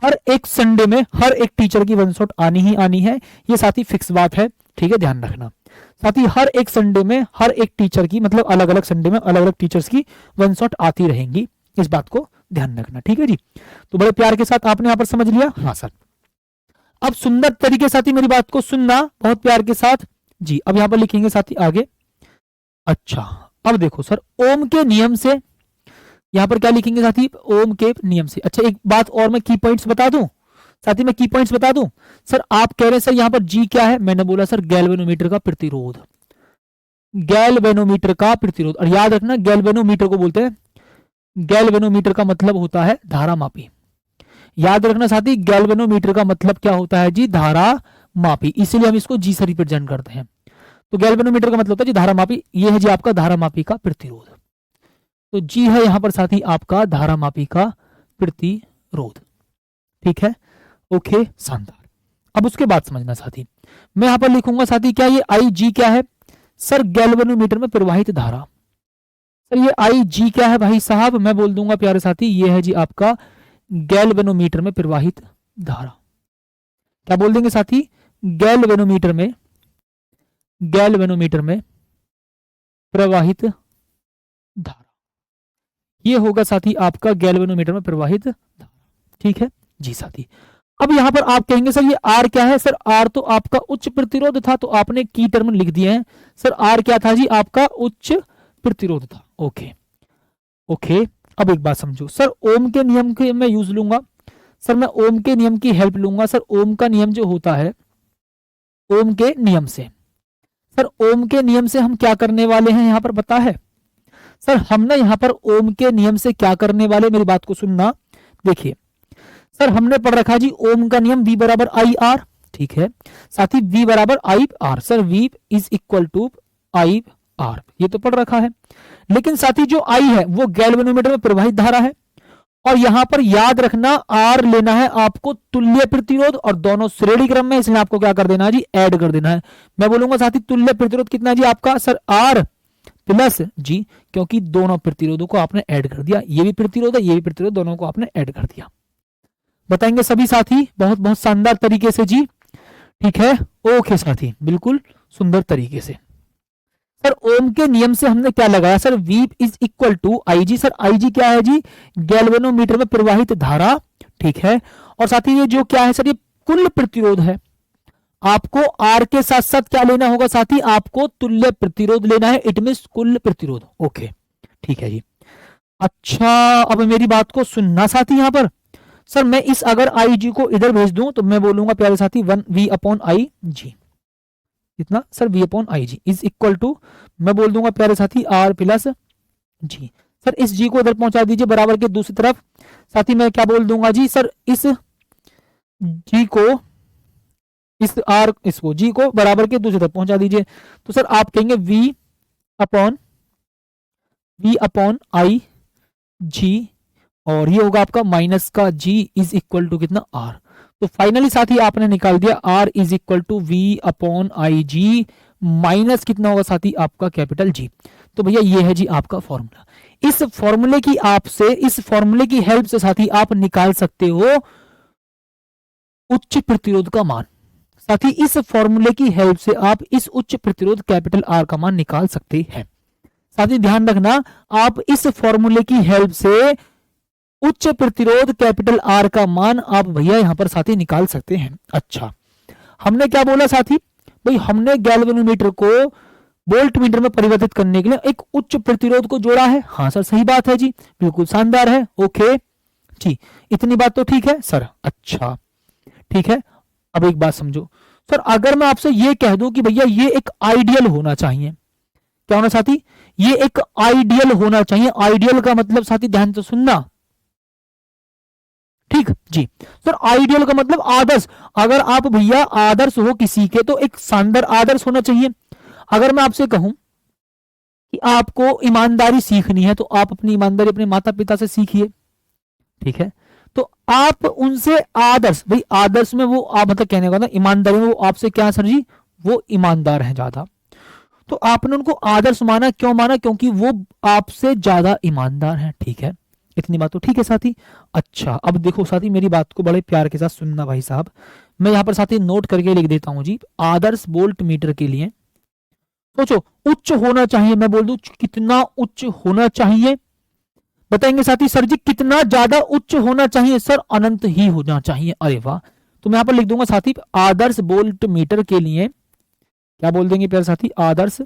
Speaker 1: हर एक संडे में हर एक टीचर की वन शॉट आनी ही आनी है, ये साथी फिक्स बात है। ठीक है ध्यान रखना साथी, हर एक संडे में हर एक टीचर की, मतलब अलग अलग संडे में अलग अलग टीचर्स की वन शॉट आती रहेंगी, इस बात को ध्यान रखना। ठीक है जी, तो बड़े प्यार के साथ आपने यहाँ पर समझ लिया। हाँ सर, अब सुंदर तरीके साथी मेरी बात को सुनना बहुत प्यार के साथ जी। अब यहाँ पर लिखेंगे साथी आगे। अच्छा अब देखो सर, ओम के नियम से, यहां पर क्या लिखेंगे साथी, ओम के नियम से। अच्छा एक बात और मैं की पॉइंट्स बता दूं साथी, मैं की पॉइंट्स बता दूं। सर आप कह रहे हैं सर यहां पर जी क्या है, मैंने बोला सर गैल्वेनोमीटर का प्रतिरोध, गैल्वेनोमीटर का प्रतिरोध। और याद रखना गैल्वेनोमीटर को बोलते हैं, गैल्वेनोमीटर का मतलब होता है धारा मापी। याद रखना साथी, गैल्वेनोमीटर का मतलब क्या होता है जी, धारा मापी, इसीलिए हम इसको जी से रिप्रेजेंट करते हैं। तो गैल्वेनोमीटर का मतलब होता है जी धारा मापी, ये है जी आपका धारा मापी का प्रतिरोध। तो जी है यहां पर साथी आपका धारा मापी का प्रतिरोध। ठीक है ओके शानदार। अब उसके बाद समझना साथी, मैं यहां पर लिखूंगा साथी क्या, ये आई जी क्या है सर, गैल्वेनोमीटर में प्रवाहित धारा। सर ये आई जी क्या है भाई साहब, मैं बोल दूंगा प्यारे साथी ये है जी आपका गैल्वेनोमीटर में प्रवाहित धारा। क्या बोल देंगे साथी, गैल्वेनोमीटर में प्रवाहित धारा, ये होगा साथी आपका गैल्वेनोमीटर में प्रवाहित धारा। ठीक है जी साथी। अब यहां पर आप कहेंगे सर ये आर क्या है, सर आर तो आपका उच्च प्रतिरोध था, तो आपने की टर्म लिख दिए हैं सर, आर क्या था जी आपका उच्च प्रतिरोध था। ओके ओके, अब एक बात समझो सर, ओम के नियम के मैं यूज लूंगा सर, मैं ओम के नियम की हेल्प लूंगा सर। ओम का नियम जो होता है, ओम के नियम से सर, ओम के नियम से हम क्या करने वाले हैं यहां पर पता है सर, हमने यहां पर ओम के नियम से क्या करने वाले, मेरी बात को सुनना। देखिए सर, हमने पढ़ रखा जी ओम का नियम V बराबर आई आर, ठीक है साथी, V बराबर I R sir, V is equal to I R, ये तो पढ़ रखा है। लेकिन साथी जो आई है वो गैल्वेनोमीटर में प्रवाहित धारा है, और यहां पर याद रखना आर लेना है आपको तुल्य प्रतिरोध, और दोनों श्रेणी क्रम में, इसलिए आपको क्या कर देना है जी, ऐड कर देना है। मैं बोलूंगा साथी तुल्य प्रतिरोध कितना है जी आपका सर, आर प्लस जी, क्योंकि दोनों प्रतिरोधों को आपने ऐड कर दिया, ये भी प्रतिरोध है ये भी प्रतिरोध, दोनों को आपने ऐड कर दिया। बताएंगे सभी साथी बहुत बहुत शानदार तरीके से जी, ठीक है ओके साथी, बिल्कुल सुंदर तरीके से। सर ओम के नियम से हमने क्या लगाया sir, V is equal to I G, sir I G क्या है जी, गैल्वेनोमीटर में प्रवाहित धारा, ठीक है। और साथी ये जो क्या है सर, ये कुल प्रतिरोध है, आपको R के साथ साथ क्या लेना होगा साथी, आपको तुल्य प्रतिरोध लेना है, इट मींस कुल प्रतिरोध। ओके ठीक है जी। अच्छा अब मेरी बात को सुनना साथी, यहां पर सर मैं इस अगर आई जी को इधर भेज दूं तो मैं बोलूंगा प्यारे साथी 1V अपॉन आई जी, कितना sir, V upon I G is equal to, मैं बोल दूंगा प्यारे साथी R प्लस जी। सर इस G को इधर पहुंचा दीजिए बराबर के दूसरी तरफ, साथी मैं क्या बोल दूंगा जी सर, इस G को, इस R इसको G को बराबर के दूसरी तरफ पहुंचा दीजिए, तो सर आप कहेंगे V अपॉन आई जी, और ये होगा आपका माइनस का G इज इक्वल टू कितना R। तो फाइनली साथी आपने निकाल दिया R is equal to V upon I G minus कितना होगा साथी आपका कैपिटल G। तो भैया ये है जी आपका फॉर्मूला, इस फॉर्मूले की आपसे, इस फॉर्मूले की हेल्प से साथी आप निकाल सकते हो उच्च प्रतिरोध का मान। साथी इस फॉर्मूले की हेल्प से आप इस उच्च प्रतिरोध कैपिटल R का मान निकाल सकते हैं। साथी ध्यान रखना, आप इस फॉर्मूले की हेल्प से उच्च प्रतिरोध कैपिटल R का मान आप भैया यहां पर साथी निकाल सकते हैं। अच्छा हमने क्या बोला साथी, भाई हमने गैल्वेनोमीटर को वोल्टमीटर में परिवर्तित करने के लिए एक उच्च प्रतिरोध को जोड़ा है। हाँ सर सही बात है जी, बिल्कुल शानदार है। ओके जी, इतनी बात तो ठीक है सर। अच्छा ठीक है, अब एक बात समझो सर, अगर मैं आपसे ये कह दूं कि भैया ये एक आइडियल होना चाहिए, क्या होना साथी, ये एक आइडियल होना चाहिए। आइडियल का मतलब साथी ध्यान से सुनना, ठीक जी सर, आइडियल का मतलब आदर्श। अगर आप भैया आदर्श हो किसी के तो एक शानदार आदर्श होना चाहिए। अगर मैं आपसे कहूं कि आपको ईमानदारी सीखनी है तो आप अपनी ईमानदारी अपने माता पिता से सीखिए, ठीक है, तो आप उनसे आदर्श, भाई आदर्श में वो आप मतलब कहने का ना, ईमानदारी में वो आपसे क्या सर जी, वो ईमानदार है ज्यादा, तो आपने उनको आदर्श माना, क्यों माना, क्योंकि वो आपसे ज्यादा ईमानदार है। ठीक है, इतनी बात तो ठीक है साथी। अच्छा अब देखो साथी, मेरी बात को बड़े प्यार के साथ सुनना भाई साहब, मैं यहां पर साथी नोट करके लिख देता हूं जी। आदर्श वोल्ट मीटर के लिए सोचो उच्च होना चाहिए, मैं बोल दूं कितना उच्च होना चाहिए, बताएंगे साथी सर जी कितना ज्यादा उच्च होना चाहिए, सर अनंत ही होना चाहिए। अरे वाह, तो मैं यहां पर लिख दूंगा साथी आदर्श वोल्ट मीटर के लिए, क्या बोल देंगे प्यारे साथी, आदर्श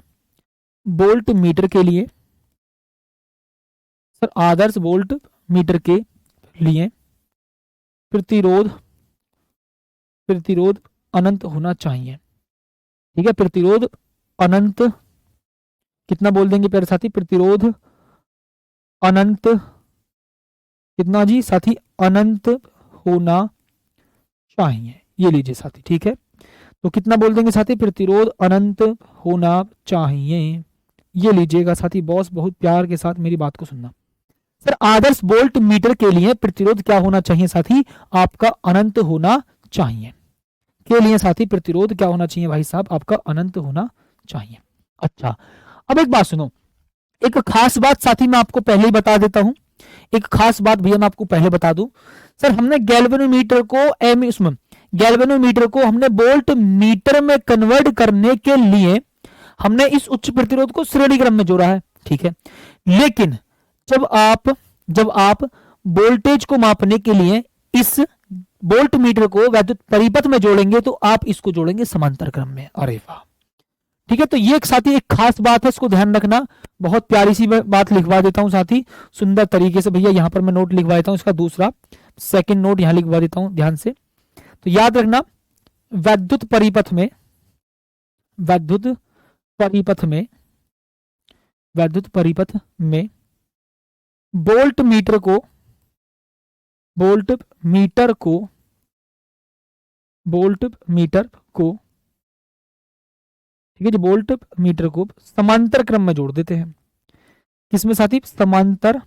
Speaker 1: वोल्ट मीटर के लिए, सर आदर्श वोल्ट मीटर के लिए प्रतिरोध अनंत होना चाहिए। ठीक है, प्रतिरोध अनंत कितना बोल देंगे प्यारे साथी, प्रतिरोध अनंत कितना जी साथी, अनंत होना चाहिए, ये लीजिए साथी। ठीक है, तो कितना बोल देंगे साथी, प्रतिरोध अनंत होना चाहिए, ये लीजिएगा साथी। बॉस बहुत प्यार के साथ मेरी बात को सुनना, सर आदर्श वोल्ट मीटर के लिए प्रतिरोध क्या होना चाहिए साथी, आपका अनंत होना चाहिए। के लिए साथी प्रतिरोध क्या होना चाहिए भाई साहब, आपका अनंत होना चाहिए। अच्छा, अब एक बात सुनो, एक खास बात साथी मैं आपको पहले ही बता देता हूं, एक खास बात भैया मैं आपको पहले बता दूं। सर हमने गैल्वेनोमीटर को उसमें गैल्वेनोमीटर को हमने वोल्ट मीटर में कन्वर्ट करने के लिए हमने इस उच्च प्रतिरोध को श्रेणी क्रम में जोड़ा है, ठीक है। लेकिन जब आप वोल्टेज को मापने के लिए इस वोल्ट मीटर को वैद्युत परिपथ में जोड़ेंगे तो आप इसको जोड़ेंगे समांतर क्रम में। अरे वाह, ठीक है। तो ये एक साथी एक खास बात है, इसको ध्यान रखना। बहुत प्यारी सी बात लिखवा देता हूं साथी सुंदर तरीके से भैया, यहां पर मैं नोट लिखवा देता हूं, इसका दूसरा सेकंड नोट यहां लिखवा देता हूं ध्यान से। तो याद रखना, वैद्युत परिपथ में वोल्ट मीटर को ठीक है जी, वोल्ट मीटर को समांतर क्रम में जोड़ देते हैं। किसमें साथी, समांतर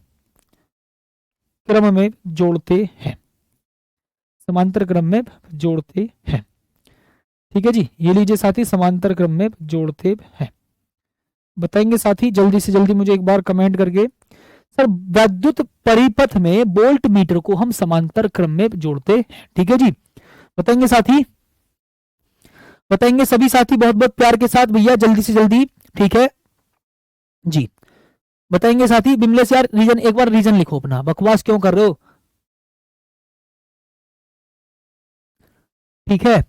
Speaker 1: क्रम में जोड़ते हैं, समांतर क्रम में जोड़ते हैं। ठीक है जी, ये लीजिए साथी, समांतर क्रम में जोड़ते हैं। बताएंगे साथी जल्दी से जल्दी मुझे एक बार कमेंट करके, सर वैद्युत परिपथ में वोल्ट मीटर को हम समांतर क्रम में जोड़ते हैं। ठीक है जी, बताएंगे साथी, बताएंगे सभी साथी बहुत बहुत प्यार के साथ भैया, जल्दी से जल्दी। ठीक है जी, बताएंगे साथी। बिमलेश यार रीजन, एक बार रीजन लिखो अपना, बकवास क्यों कर रहे हो। ठीक है,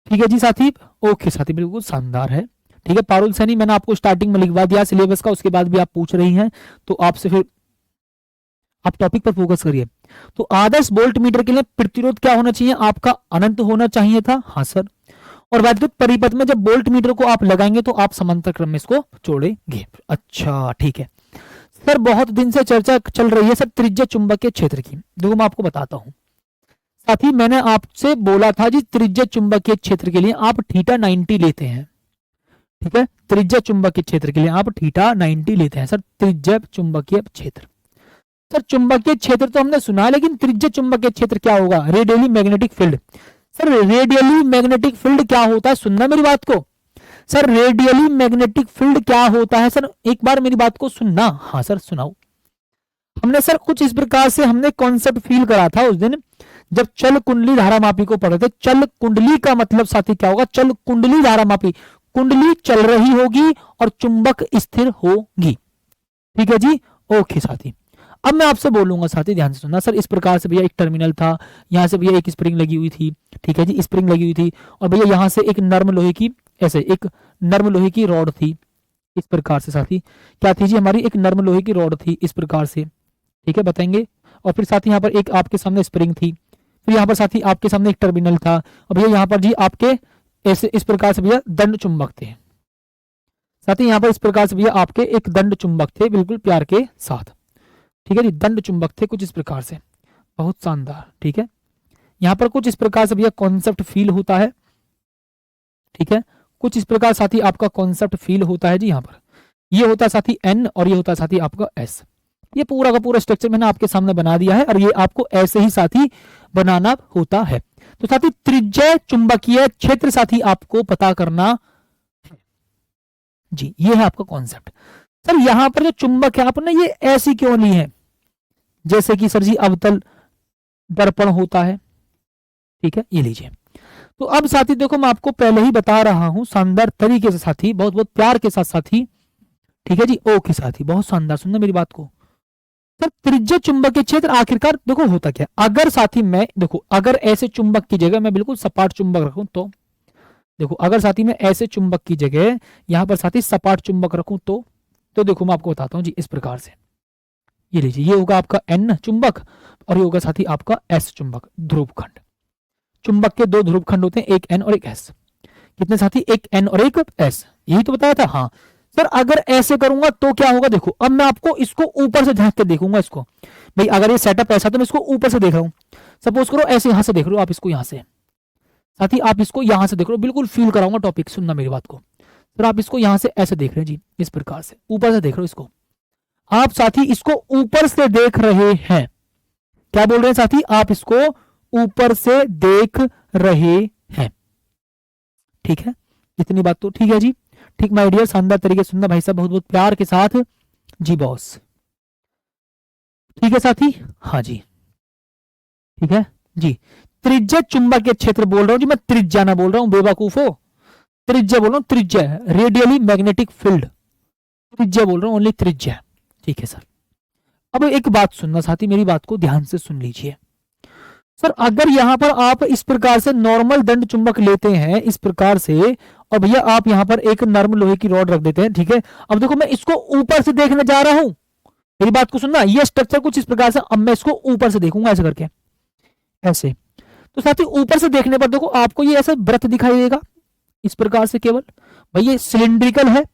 Speaker 1: ठीक है जी साथी, ओके साथी, बिल्कुल शानदार है। ठीक है पारुल सैनी, मैंने आपको स्टार्टिंग में लिखवा दिया सिलेबस का, उसके बाद भी आप पूछ रही हैं तो आपसे फिर आप टॉपिक पर फोकस करिए। तो आदर्श वोल्ट मीटर के लिए प्रतिरोध क्या होना चाहिए, आपका अनंत होना चाहिए था। हाँ सर, और वैद्युत परिपथ में जब वोल्ट मीटर को आप लगाएंगे तो आप समांतर क्रम में इसको जोड़ेंगे। अच्छा ठीक है सर, बहुत दिन से चर्चा चल रही है सर त्रिज्या चुंबकीय क्षेत्र की। देखो मैं आपको बताता हूं साथी, मैंने आपसे बोला था जी त्रिज्या चुंबकीय क्षेत्र के लिए आप थीटा 90 लेते हैं। ठीक है, त्रिज्या चुंबकीय क्षेत्र के लिए आप थीटा 90 लेते हैं। सर त्रिज्या चुंबकीय क्षेत्र, सर चुंबकीय क्षेत्र तो हमने सुना, लेकिन त्रिज्या चुंबकीय क्षेत्र क्या होगा, radially magnetic field. Sir radially magnetic field क्या होता है, सुनना मेरी बात को। सर रेडियली मैग्नेटिक फील्ड क्या होता है, सर एक बार मेरी बात को सुनना। हाँ सर सुनाओ। हमने सर कुछ इस प्रकार से हमने कॉन्सेप्ट फील करा था उस दिन जब चल कुंडली धारा मापी को पढ़े थे। चल कुंडली का मतलब साथी क्या होगा, चल कुंडली धारा मापी, कुंडली चल रही होगी और चुंबक स्थिर होगी। ठीक है जी, ओके साथी। अब मैं आपसे बोलूंगा साथी ध्यान से सुनना। सर इस प्रकार से भैया एक टर्मिनल था, यहां से भैया एक स्प्रिंग लगी हुई थी। ठीक है जी, स्प्रिंग लगी हुई थी और भैया यहां से एक नर्म लोहे की, ऐसे एक नर्म लोहे की रॉड थी इस प्रकार से साथी। क्या थी जी, हमारी एक नर्म लोहे की रॉड थी इस प्रकार से। ठीक है, बताएंगे। और फिर साथी यहाँ पर एक आपके सामने स्प्रिंग थी, फिर यहाँ पर साथी आपके सामने एक टर्मिनल था और भैया यहाँ पर जी आपके ऐसे इस प्रकार से भैया दंड चुंबक थे साथी। यहाँ पर इस प्रकार से भैया आपके एक दंड चुंबक थे बिल्कुल प्यार के साथ। ठीक है जी, दंड चुंबक थे कुछ इस प्रकार से, बहुत शानदार। ठीक है, यहाँ पर कुछ इस प्रकार से भैया कॉन्सेप्ट फील होता है। ठीक है, कुछ इस प्रकार साथी आपका कॉन्सेप्ट फील होता है जी। यहाँ पर ये होता है साथी एन और ये होता है साथी आपका एस। ये पूरा का पूरा स्ट्रक्चर मैंने आपके सामने बना दिया है और ये आपको ऐसे ही साथी बनाना होता है। तो साथी त्रिज्या चुंबकीय क्षेत्र साथी आपको पता करना जी, ये है आपका कॉन्सेप्ट। सर यहां पर जो चुंबक है आपने ये ऐसी क्यों ली है, जैसे कि सर जी अवतल दर्पण होता है। ठीक है, ये लीजिए। तो अब साथी देखो मैं आपको पहले ही बता रहा हूं शानदार तरीके से साथी, बहुत बहुत प्यार के साथ साथी। ठीक है जी, ओके साथी, बहुत शानदार, सुनना मेरी बात को। सर त्रिज्या चुंबकीय क्षेत्र आखिरकार देखो होता क्या, अगर साथी मैं देखो अगर ऐसे चुंबक की जगह मैं बिल्कुल सपाट चुंबक रखूं तो देखो, अगर साथी मैं ऐसे चुंबक की जगह यहां पर साथी सपाट चुंबक रखूं तो देखो मैं आपको बताता हूं जी इस प्रकार से। ये लीजिए, ये होगा आपका एन चुंबक और ये होगा साथी आपका एस चुंबक, ध्रुवखंड। चुंबक के दो ध्रुवखंड होते हैं, एक एन और एक एस। कितने साथी, एक एन और एक एस, यही तो बताया था। हाँ सर अगर ऐसे करूंगा तो क्या होगा, देखो अब मैं आपको इसको ऊपर से झांक के देखूंगा इसको। भाई अगर ये सेटअप ऐसा तो मैं इसको ऊपर से देख रहा हूं, सपोज करो ऐसे यहां से देख रहे हो आप इसको, यहां से साथी आप इसको यहां से देख रहे हो, बिल्कुल फील कराऊंगा टॉपिक, सुनना मेरी बात को। सर आप इसको यहां से ऐसे देख रहे हैं जी, इस प्रकार से ऊपर से देख रहे हो इसको आप साथी, इसको ऊपर से देख रहे हैं। क्या बोल रहे हैं साथी, आप इसको ऊपर से देख रहे हैं। ठीक है, इतनी बात तो ठीक है जी। ठीक माय डियर, शानदार तरीके से सुनना भाई साहब, बहुत बहुत प्यार के साथ। जी बॉस, ठीक है साथी, हाँ जी ठीक है जी। त्रिज्या चुंबकीय क्षेत्र बोल रहा हूं जी, मैं त्रिज्या ना बोल रहा हूं बेवकूफो, त्रिज्या बोल रहा हूं, त्रिज्या रेडियली मैग्नेटिक फील्ड, त्रिज्या बोल रहा हूं, ओनली त्रिज्या। ठीक है सर, अब एक बात सुनना साथी, मेरी बात को ध्यान से सुन लीजिए। सर अगर यहां पर आप इस प्रकार से नॉर्मल दंड चुंबक लेते हैं इस प्रकार से, और भैया आप यहां पर एक नर्म लोहे की रॉड रख देते हैं, ठीक है। अब देखो मैं इसको ऊपर से देखने जा रहा हूं, मेरी बात को सुनना, ये स्ट्रक्चर कुछ इस प्रकार से, अब मैं इसको ऊपर से देखूंगा ऐसे करके, ऐसे। तो साथी ऊपर से देखने पर देखो आपको ये ऐसा वृत्त दिखाई देगा इस प्रकार से, केवल भाई ये सिलिंड्रिकल है,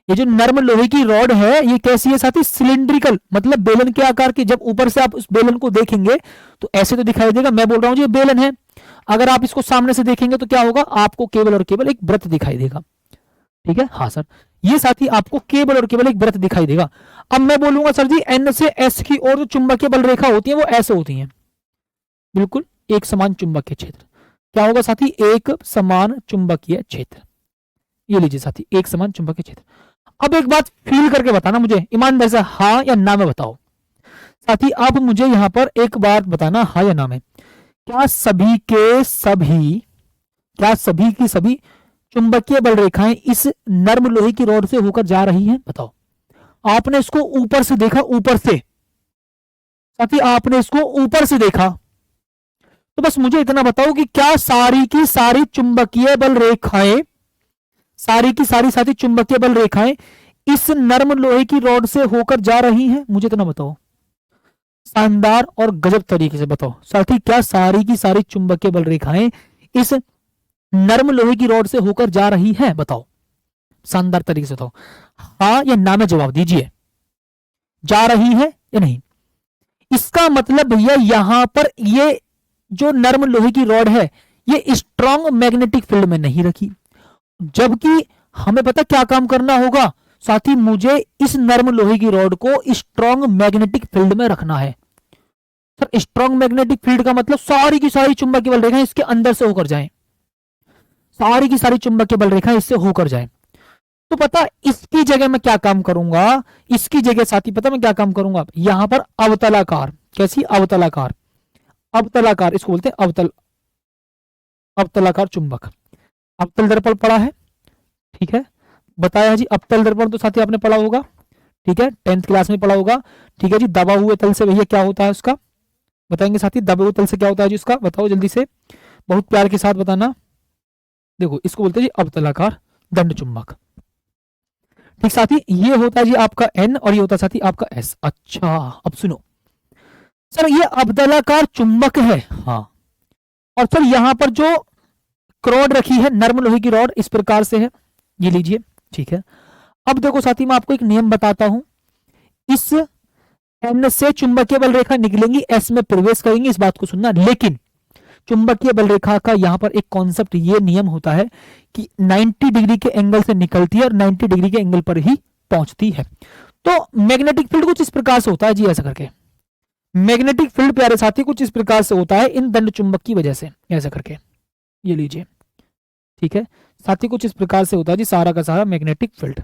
Speaker 1: ये जो नर्म लोहे की रॉड है ये कैसी है साथी, सिलिंड्रिकल, मतलब बेलन के आकार की। जब ऊपर से आप उस बेलन को देखेंगे तो ऐसे तो दिखाई देगा, मैं बोल रहा हूं जी बेलन है। अगर आप इसको सामने से देखेंगे तो क्या होगा, आपको केवल और केवल एक वृत्त दिखाई देगा। ठीक है, हाँ सर, ये साथी आपको केवल और केवल एक वृत्त दिखाई देगा। अब मैं बोलूंगा सर जी एन से एस की ओर जो चुंबकीय बल रेखा होती है वो ऐसे होती है, बिल्कुल एक समान चुंबकीय क्षेत्र। क्या होगा साथी, एक समान चुंबकीय क्षेत्र, ये लीजिए साथी, एक समान चुंबकीय क्षेत्र। अब एक बात फील करके बताना मुझे ईमानदारी से, हाँ या ना में बताओ साथी। अब मुझे यहां पर एक बात बताना, हाँ या ना में, क्या सभी के सभी, क्या सभी की सभी चुंबकीय बल रेखाएं इस नर्म लोहे की रॉड से होकर जा रही हैं, बताओ। आपने इसको ऊपर से देखा, ऊपर से साथी आपने इसको ऊपर से देखा, तो बस मुझे इतना बताओ कि क्या सारी की सारी चुंबकीय बल रेखाएं, सारी की सारी साथी चुंबकीय बल रेखाएं इस नर्म लोहे की रॉड से होकर जा रही हैं, मुझे इतना बताओ, शानदार और गजब तरीके से बताओ साथी, क्या सारी की सारी चुंबकीय बल रेखाएं इस नर्म लोहे की रॉड से होकर जा रही हैं, बताओ शानदार तरीके से बताओ, हाँ या ना में जवाब दीजिए, जा रही है या नहीं। इसका मतलब भैया यहां पर ये जो नर्म लोहे की रॉड है ये स्ट्रॉन्ग मैग्नेटिक फील्ड में नहीं रखी, जबकि हमें पता क्या काम करना होगा साथी, मुझे इस नर्म लोहे की रॉड को स्ट्रॉन्ग मैग्नेटिक फील्ड में रखना है। सर स्ट्रॉन्ग मैग्नेटिक फील्ड का मतलब सारी की सारी चुंबकीय बल रेखाएं इसके अंदर से होकर जाएं, सारी की सारी चुंबकीय बल रेखाएं इससे होकर जाएं। तो पता इसकी जगह मैं क्या काम करूंगा, इसकी जगह साथी पता मैं क्या काम करूंगा, यहां पर अवतलाकार, कैसी अवतलाकार, अवतलाकार इसको बोलते हैं अवतल, अवतलाकार चुंबक। अवतल दर्पण पढ़ा है, ठीक है, बताया जी अवतल दर्पण तो साथी आपने पढ़ा होगा, ठीक है 10th क्लास में पढ़ा होगा। ठीक है जी, दबा हुए तल से भैया क्या होता है उसका, बताएंगे साथी, दबे हुए तल से क्या होता है जी उसका, बताओ जल्दी से, बहुत प्यार के साथ बताना। देखो इसको बोलते हैं जी अवतलाकार दंड चुंबक। ठीक साथी, ये होता है जी आपका एन और ये होता है साथी आपका एस। अच्छा अब सुनो सर, ये अवतलाकार चुंबक है, हाँ, और सर यहां पर जो रॉड रखी है नर्म लोहे की रॉड इस प्रकार से है, ये लीजिए, ठीक है। अब देखो साथी मैं आपको एक नियम बताता हूं, इस एन से चुंबकीय बल रेखा निकलेंगी, एस में प्रवेश करेंगी, इस बात को सुनना। लेकिन चुंबकीय बल रेखा का यहां पर एक कॉन्सेप्ट, ये नियम होता है कि 90 डिग्री के एंगल से निकलती है और 90 डिग्री के एंगल पर ही पहुंचती है। तो मैग्नेटिक फील्ड कुछ इस प्रकार से होता है जी, ऐसा करके मैग्नेटिक फील्ड प्यारे साथी कुछ इस प्रकार से होता है इन दंड चुंबक की वजह से, ऐसा करके ये लीजिए, ठीक है साथी, कुछ इस प्रकार से होता है जी सारा का सारा मैग्नेटिक फील्ड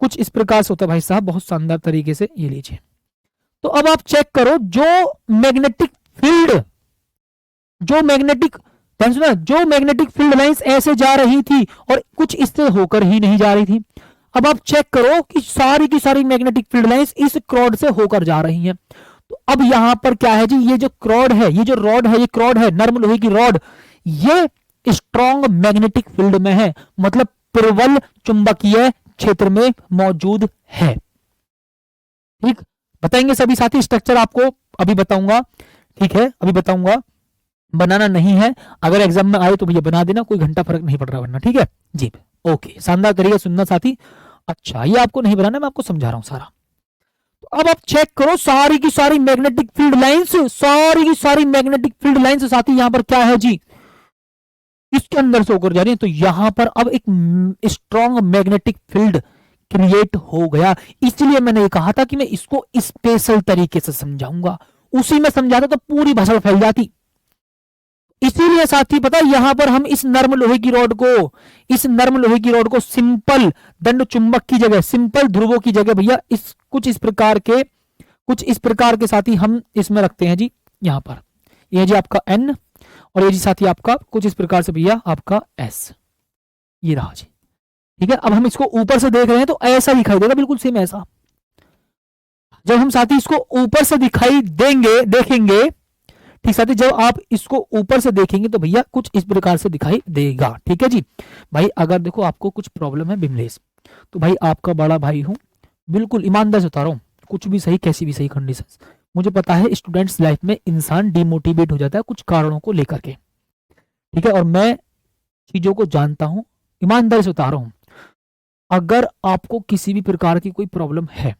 Speaker 1: कुछ इस प्रकार से होता है भाई साहब, बहुत शानदार तरीके से, ये लीजिए। तो अब आप चेक करो, जो मैग्नेटिक फील्ड, जो मैग्नेटिक, जो मैग्नेटिक फील्ड लाइंस ऐसे जा रही थी और कुछ इससे होकर ही नहीं जा रही थी। अब आप चेक करो कि सारी की सारी मैग्नेटिक फील्ड लाइंस इस क्रॉड से होकर जा रही हैं। तो अब यहां पर क्या है जी, ये जो क्रॉड है, ये जो रॉड है, ये क्रॉड है नर्म लोहे की रॉड, ये स्ट्रॉन्ग मैग्नेटिक फील्ड में है, मतलब प्रबल चुंबकीय क्षेत्र में मौजूद है। ठीक, बताएंगे सभी साथी, स्ट्रक्चर आपको अभी बताऊंगा, ठीक है अभी बताऊंगा, बनाना नहीं है, अगर एग्जाम में आए तो भैया बना देना, कोई घंटा फर्क नहीं पड़ रहा वरना, ठीक है जी, ओके शानदार तरीके सुनना साथी। अच्छा ये आपको नहीं बनाना, मैं आपको समझा रहा हूं सारा। तो अब आप चेक करो, सारी की सारी मैग्नेटिक फील्ड लाइंस, सारी की सारी मैग्नेटिक फील्ड लाइंस साथी यहां पर क्या है जी, इसके अंदर से होकर जा रही है। तो यहां पर अब एक स्ट्रॉन्ग मैग्नेटिक फील्ड क्रिएट हो गया, इसलिए मैंने ये कहा था कि मैं इसको स्पेशल तरीके से समझाऊंगा, उसी में समझाता तो पूरी भाषा फैल जाती, इसीलिए साथी पता है यहां पर हम इस नर्म लोहे की रॉड को सिंपल दंड चुंबक की जगह, सिंपल ध्रुवों की जगह भैया इस कुछ इस प्रकार के साथी हम इसमें रखते हैं जी। यहां पर ये जी आपका N और ये जी साथी आपका कुछ इस प्रकार से भैया आपका S, ये रहा जी। ठीक है, अब हम इसको ऊपर से देख रहे हैं तो ऐसा दिखाई देगा, बिल्कुल सेम ऐसा। जब हम साथी इसको ऊपर से दिखाई देखेंगे, ठीक साथी, जब आप इसको ऊपर से देखेंगे तो भैया कुछ इस प्रकार से दिखाई देगा। ठीक है जी भाई, अगर देखो आपको कुछ प्रॉब्लम है बिमलेश, तो भाई आपका बड़ा भाई हूं, बिल्कुल ईमानदार से बता रहा हूं, कुछ भी सही कैसी भी सही कंडीशन, मुझे पता है स्टूडेंट्स लाइफ में इंसान डिमोटिवेट हो जाता है कुछ कारणों को लेकर के। ठीक है, और मैं चीजों को जानता हूं, ईमानदारी से बता रहा हूं। अगर आपको किसी भी प्रकार की कोई प्रॉब्लम है,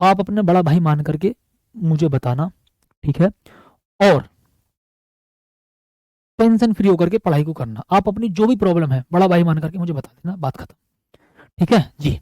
Speaker 1: आप अपने बड़ा भाई मान करके मुझे बताना। ठीक है, और टेंशन फ्री होकर के पढ़ाई को करना। आप अपनी जो भी प्रॉब्लम है बड़ा भाई मान करके मुझे बता देना, बात खत्म। ठीक है जी,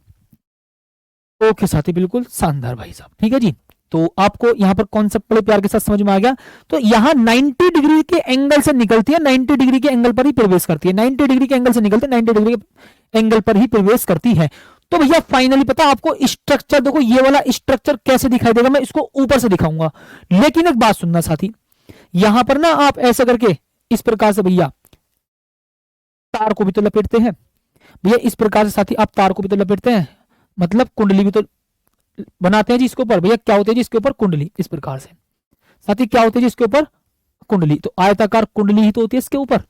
Speaker 1: ओके साथी, बिल्कुल शानदार भाई साहब। ठीक है जी, तो आपको यहाँ पर कॉन्सेप्ट बड़े प्यार के साथ समझ में आ गया। तो यहाँ 90 डिग्री के एंगल से निकलती है, 90 डिग्री के एंगल पर ही प्रवेश करती है, 90 डिग्री के एंगल से निकलते 90 डिग्री के एंगल पर ही प्रवेश करती है। तो भैया फाइनली पता आपको स्ट्रक्चर, देखो ये वाला स्ट्रक्चर कैसे दिखाई देगा, मैं इसको ऊपर से दिखाऊंगा। लेकिन एक बात सुनना साथी, यहां पर ना आप ऐसा करके इस प्रकार से भैया तार को भी तो लपेटते हैं भैया, इस प्रकार से साथी आप तार को भी तो लपेटते हैं, मतलब कुंडली भी तो बनाते हैं जी इसके ऊपर। भैया क्या होते हैं जी इसके ऊपर कुंडली, इस प्रकार से साथी क्या होते हैं जी इसके ऊपर कुंडली, तो आयताकार कुंडली ही तो होती है इसके ऊपर।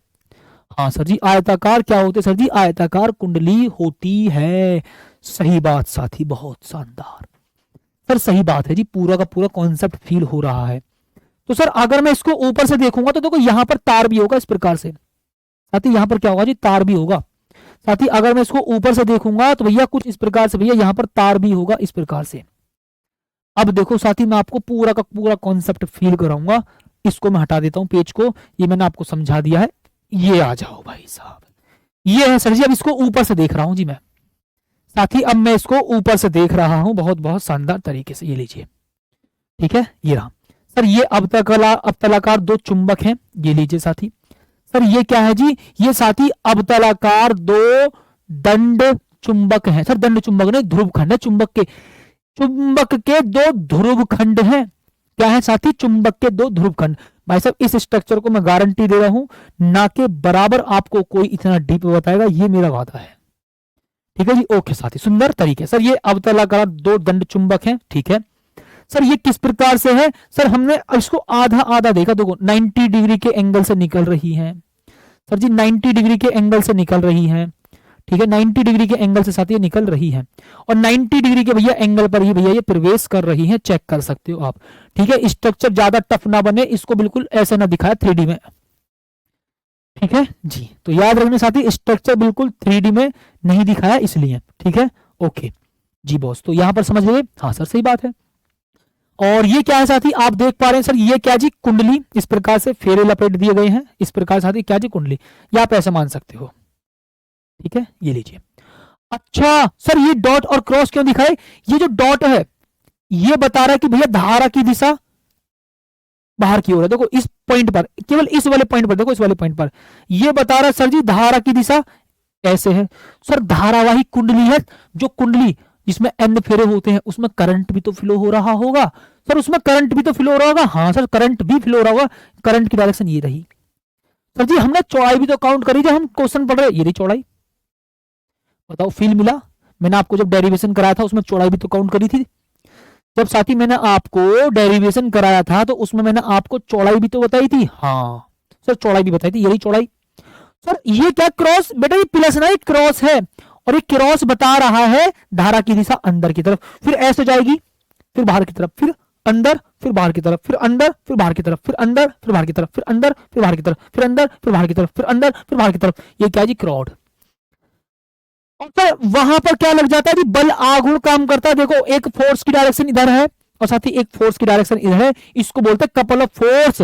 Speaker 1: हाँ सर जी, आयताकार क्या होते हैं सर जी, आयताकार कुंडली होती है। सही बात साथी, बहुत शानदार सर, सही बात है जी, पूरा का पूरा कॉन्सेप्ट फील हो रहा है। तो सर अगर मैं इसको ऊपर से देखूंगा तो देखो यहां पर तार भी होगा इस प्रकार से साथी, यहां पर क्या होगा जी, तार भी होगा साथी। अगर मैं इसको ऊपर से देखूंगा तो भैया कुछ इस प्रकार से भैया यहां पर तार भी होगा इस प्रकार से। अब देखो साथी, मैं आपको पूरा का पूरा कॉन्सेप्ट फील कराऊंगा। इसको मैं हटा देता हूं पेज को, ये मैंने आपको समझा दिया है। ये आ जाओ भाई साहब, ये है सर जी, अब इसको ऊपर से देख रहा हूं जी मैं साथी, अब मैं इसको ऊपर से देख रहा हूं बहुत बहुत शानदार तरीके से। ये लीजिए, ठीक है, ये रहा सर, ये अवतलाकार दो चुंबक हैं, ये लीजिए साथी। सर ये क्या है जी, ये साथी अवतलाकार दो दंड चुंबक हैं। सर दंड चुंबक नहीं, ध्रुव खंड है चुंबक के दो ध्रुव खंड हैं। क्या है साथी, चुंबक के दो ध्रुव खंड। भाई साहब इस स्ट्रक्चर को मैं गारंटी दे रहा हूं, ना के बराबर आपको कोई इतना डीप बताएगा, ये मेरा वादा है। ठीक है जी, ओके साथी, सुंदर तरीके। सर ये अवतलाकार दो दंड चुंबक हैं, ठीक है। सर ये किस प्रकार से है, सर हमने इसको आधा आधा देखा, देखो 90 डिग्री के एंगल से निकल रही है सर जी, 90 डिग्री के एंगल से निकल रही है। ठीक है, 90 डिग्री के एंगल से साथ ये निकल रही है, और 90 डिग्री के भैया एंगल पर ही भैया ये प्रवेश कर रही है, चेक कर सकते हो आप। ठीक है, स्ट्रक्चर ज्यादा टफ ना बने, इसको बिल्कुल ऐसे ना दिखाया 3D में। ठीक है जी, तो याद रखने साथी, स्ट्रक्चर बिल्कुल 3D में नहीं दिखाया इसलिए। ठीक है, ओके जी बॉस, तो यहां पर समझ गए। हाँ सर सही बात है। और ये क्या है साथी, आप देख पा रहे हैं सर, ये क्या जी, कुंडली, इस प्रकार से फेरे लपेट दिए गए हैं इस प्रकार साथी, क्या जी कुंडली, या आप ऐसे मान सकते हो। ठीक है, ये लीजिए। अच्छा सर ये डॉट और क्रॉस क्यों दिखाए, ये जो डॉट है ये बता रहा है कि भैया धारा की दिशा बाहर की ओर है। देखो इस पॉइंट पर, केवल इस वाले पॉइंट पर देखो, इस वाले पॉइंट पर ये बता रहा है सर जी धारा की दिशा ऐसे है। सर धारावाही कुंडली है, जो कुंडली जिसमें एन फेरे होते हैं उसमें करंट भी तो फ्लो हो रहा होगा। सर उसमें करंट भी तो फ्लो हो रहा होगा, हाँ सर करंट भी फ्लो हो रहा होगा। करंट की डायरेक्शन ये रही सर जी, हमने चौड़ाई भी तो काउंट करी, जब हम क्वेश्चन पढ़ रहे, ये रही चौड़ाई। बताओ फील मिला, मैंने आपको जब डेरिवेशन कराया था उसमें चौड़ाई भी तो काउंट करी थी। जब साथी मैंने आपको डेरिवेशन कराया था तो उसमें मैंने आपको चौड़ाई भी तो बताई थी। हाँ सर चौड़ाई भी बताई थी, यही चौड़ाई। सर ये क्या क्रॉस, बेटा ये प्लस ना, क्रॉस है, और ये क्रॉस बता रहा है धारा की दिशा अंदर की तरफ, फिर ऐसे जाएगी, फिर बाहर की तरफ, फिर अंदर, फिर बाहर की तरफ, फिर अंदर, फिर बाहर की तरफ, फिर अंदर, फिर बाहर की तरफ, फिर अंदर, फिर बाहर की तरफ, फिर अंदर, फिर बाहर की तरफ, फिर अंदर, फिर बाहर की तरफ। ये क्या जी, क्रॉड। और सर वहां पर क्या लग जाता है जी, बल आघूर्ण काम करता है। देखो एक फोर्स की डायरेक्शन इधर है और साथ ही एक फोर्स की डायरेक्शन इधर है, इसको बोलते हैं कपल ऑफ फोर्स।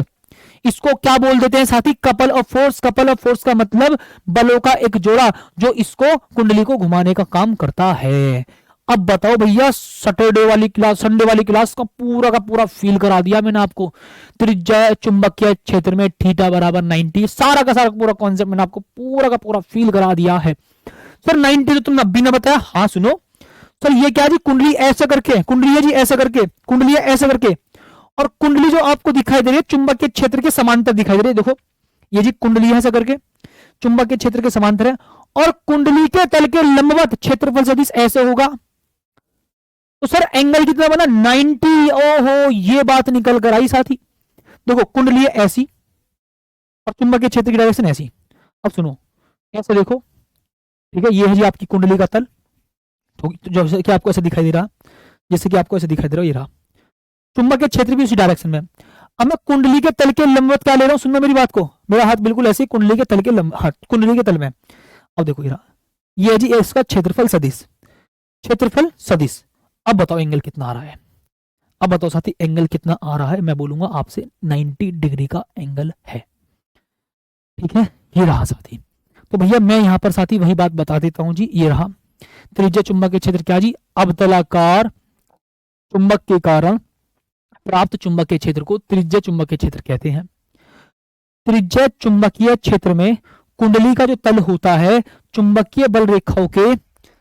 Speaker 1: इसको क्या बोल देते हैं साथी, couple of force. Couple of force का मतलब बलों का एक जोड़ा जो इसको कुंडली को घुमाने का काम करता है। अब बताओ भैया, सैटरडे वाली क्लास, संडे वाली क्लास का पूरा फील करा दिया मैंने आपको। त्रिज्या चुंबकीय क्षेत्र में थीटा बराबर 90, सारा का सारा पूरा कॉन्सेप्ट मैंने आपको पूरा का पूरा फील करा दिया है। सर 90 तो तुमने अभी ना बताया। हाँ सुनो सर, ये क्या जी, कुंडली ऐसे करके, कुंडली है जी ऐसे करके, कुंडली है ऐसे करके, और कुंडली जो आपको दिखाई दे रही है चुंबकीय क्षेत्र के समांतर दिखाई दे रही है। देखो ये जी कुंडली है ऐसे करके, चुंबकीय क्षेत्र के समांतर है, और कुंडली के तल के लंबवत क्षेत्रफल सदिश ऐसे होगा। तो सर एंगल कितना बना, 90। ओहो, ये बात निकल कर आई साथी। देखो कुंडली है ऐसी और चुंबकीय क्षेत्र की डायरेक्शन ऐसी। अब सुनो ऐसे देखो, ठीक है, ये है जी आपकी कुंडली का तल, तो जैसे कि आपको ऐसे दिखाई दे रहा, जैसे कि आपको ऐसे दिखाई दे रहा, ये रहा चुंबकीय क्षेत्र भी उसी डायरेक्शन में। अब मैं कुंडली के तल के लंबवत क्या ले रहा हूं, सुनना मेरी बात को, मेरा हाथ बिल्कुल ऐसे कुंडली के तल के हाथ कुंडली के तल में। अब देखो ये रहा, ये है जी इसका क्षेत्रफल सदिश, क्षेत्रफल सदिश। अब बताओ एंगल कितना आ रहा है, अब बताओ साथी एंगल कितना आ रहा है। मैं बोलूंगा आपसे 90 डिग्री का एंगल है, ठीक है, ये रहा साथी। तो भैया मैं यहां पर साथी वही बात बता देता हूं जी, ये रहा त्रिज्या चुंबकीय क्षेत्र क्या जी, अवतलाकार चुंबक के कारण प्राप्त चुंबकीय क्षेत्र को त्रिज्या चुंबकीय क्षेत्र कहते हैं। त्रिज्या चुंबकीय क्षेत्र में कुंडली का जो तल होता है चुंबकीय बल रेखाओं के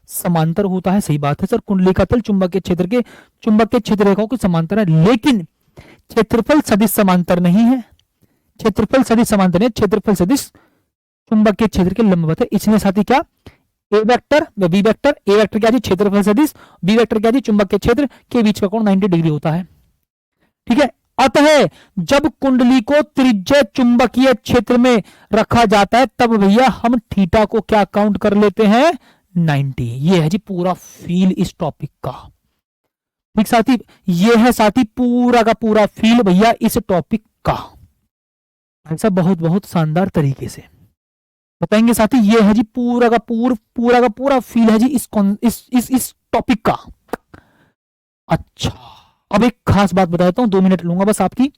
Speaker 1: समांतर होता है। सही बात है सर, कुंडली का तल चुंबकीय क्षेत्र के चुंबकीय क्षेत्र रेखाओं के समांतर है, लेकिन क्षेत्रफल सदिश समांतर नहीं है। क्षेत्रफल सदिश समांतर नहीं, क्षेत्रफल सदिश चुंबकीय क्षेत्र के लंबवत है। इसलिए साथी क्या, ए वेक्टर व बी वेक्टर, ए वेक्टर क्या जी क्षेत्रफल सदिश, बी वेक्टर क्या जी चुंबकीय क्षेत्र के बीच का कोण 90 डिग्री होता है, ठीक है। अतः जब कुंडली को त्रिज्या चुंबकीय क्षेत्र में रखा जाता है तब भैया हम थीटा को क्या काउंट कर लेते हैं, 90। ये है जी पूरा फील इस टॉपिक का, ठीक साथी, ये है साथी पूरा का पूरा फील भैया इस टॉपिक का। ऐसा बहुत बहुत शानदार तरीके से बताएंगे साथी। ये है जी पूरा का पूरा फील है जी इस टॉपिक का। अच्छा, अब एक खास बात बता देता हूं, 2 मिनट लूंगा बस आपकी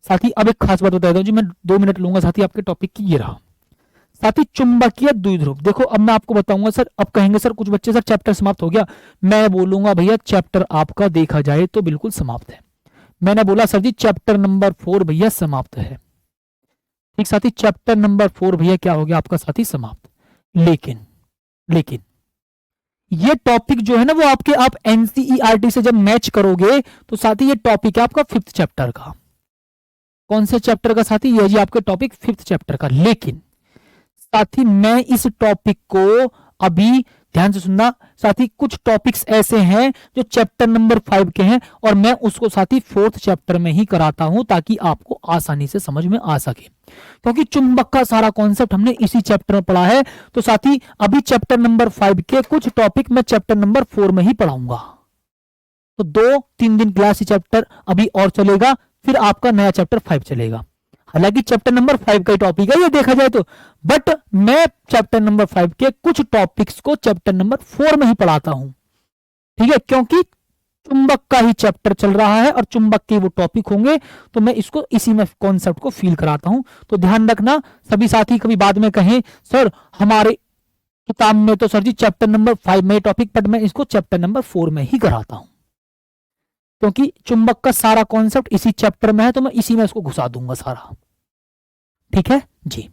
Speaker 1: साथी। अब एक खास बात बता देता हूं जी, मैं 2 मिनट लूंगा साथी आपके टॉपिक की। ये रहा साथी चुंबकीय द्विध्रुव। देखो अब मैं आपको बताऊंगा सर, अब कहेंगे सर कुछ बच्चे सर चैप्टर समाप्त हो गया, मैं बोलूंगा भैया चैप्टर आपका देखा जाए तो बिल्कुल समाप्त है। मैंने बोला सर जी चैप्टर नंबर 4 भैया समाप्त है, ठीक साथी, चैप्टर नंबर 4 भैया क्या हो गया आपका साथी समाप्त। लेकिन ये टॉपिक जो है ना वो आपके, आप एनसीईआरटी से जब मैच करोगे तो साथी ये टॉपिक है आपका 5th चैप्टर का। कौन से चैप्टर का साथी, ये जी आपके टॉपिक 5th चैप्टर का। लेकिन साथी मैं इस टॉपिक को अभी ध्यान से सुनना साथी, कुछ टॉपिक्स ऐसे हैं जो चैप्टर नंबर 5 के हैं और मैं उसको साथी 4th चैप्टर में ही कराता हूं ताकि आपको आसानी से समझ में आ सके, क्योंकि चुंबक का सारा कॉन्सेप्ट हमने इसी चैप्टर में पढ़ा है। तो साथी अभी चैप्टर नंबर 5 के कुछ टॉपिक मैं चैप्टर नंबर 4 में ही पढ़ाऊंगा। तो 2-3 दिन क्लास ही चैप्टर अभी और चलेगा, फिर आपका नया चैप्टर 5 चलेगा। हालांकि चैप्टर नंबर 5 का ही टॉपिक है ये देखा जाए तो, बट मैं चैप्टर नंबर 5 के कुछ टॉपिक्स को चैप्टर नंबर 4 में ही पढ़ाता हूं, ठीक है, क्योंकि चुंबक का ही चैप्टर चल रहा है और चुंबक के वो टॉपिक होंगे, तो मैं इसको इसी में कॉन्सेप्ट को फील कराता हूं। तो ध्यान रखना सभी साथी, कभी बाद में कहें सर हमारे किताब में तो सर जी चैप्टर नंबर 5 में टॉपिक, बट मैं इसको चैप्टर नंबर 4 में ही कराता हूं, क्योंकि चुंबक का सारा कॉन्सेप्ट इसी चैप्टर में है, तो मैं इसी में इसको घुसा दूंगा सारा, ठीक है जी।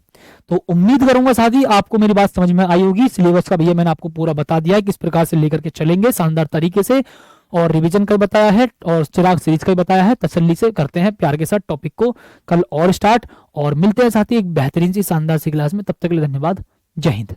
Speaker 1: तो उम्मीद करूंगा साथी आपको मेरी बात समझ में आई होगी। सिलेबस का भैया मैंने आपको पूरा बता दिया है किस प्रकार से लेकर के चलेंगे शानदार तरीके से, और रिवीजन का बताया है और चिराग सीरीज का बताया है। तसल्ली से करते हैं प्यार के साथ टॉपिक को कल और स्टार्ट, और मिलते हैं साथी एक बेहतरीन सी शानदार सी क्लास में। तब तक के लिए धन्यवाद, जय हिंद।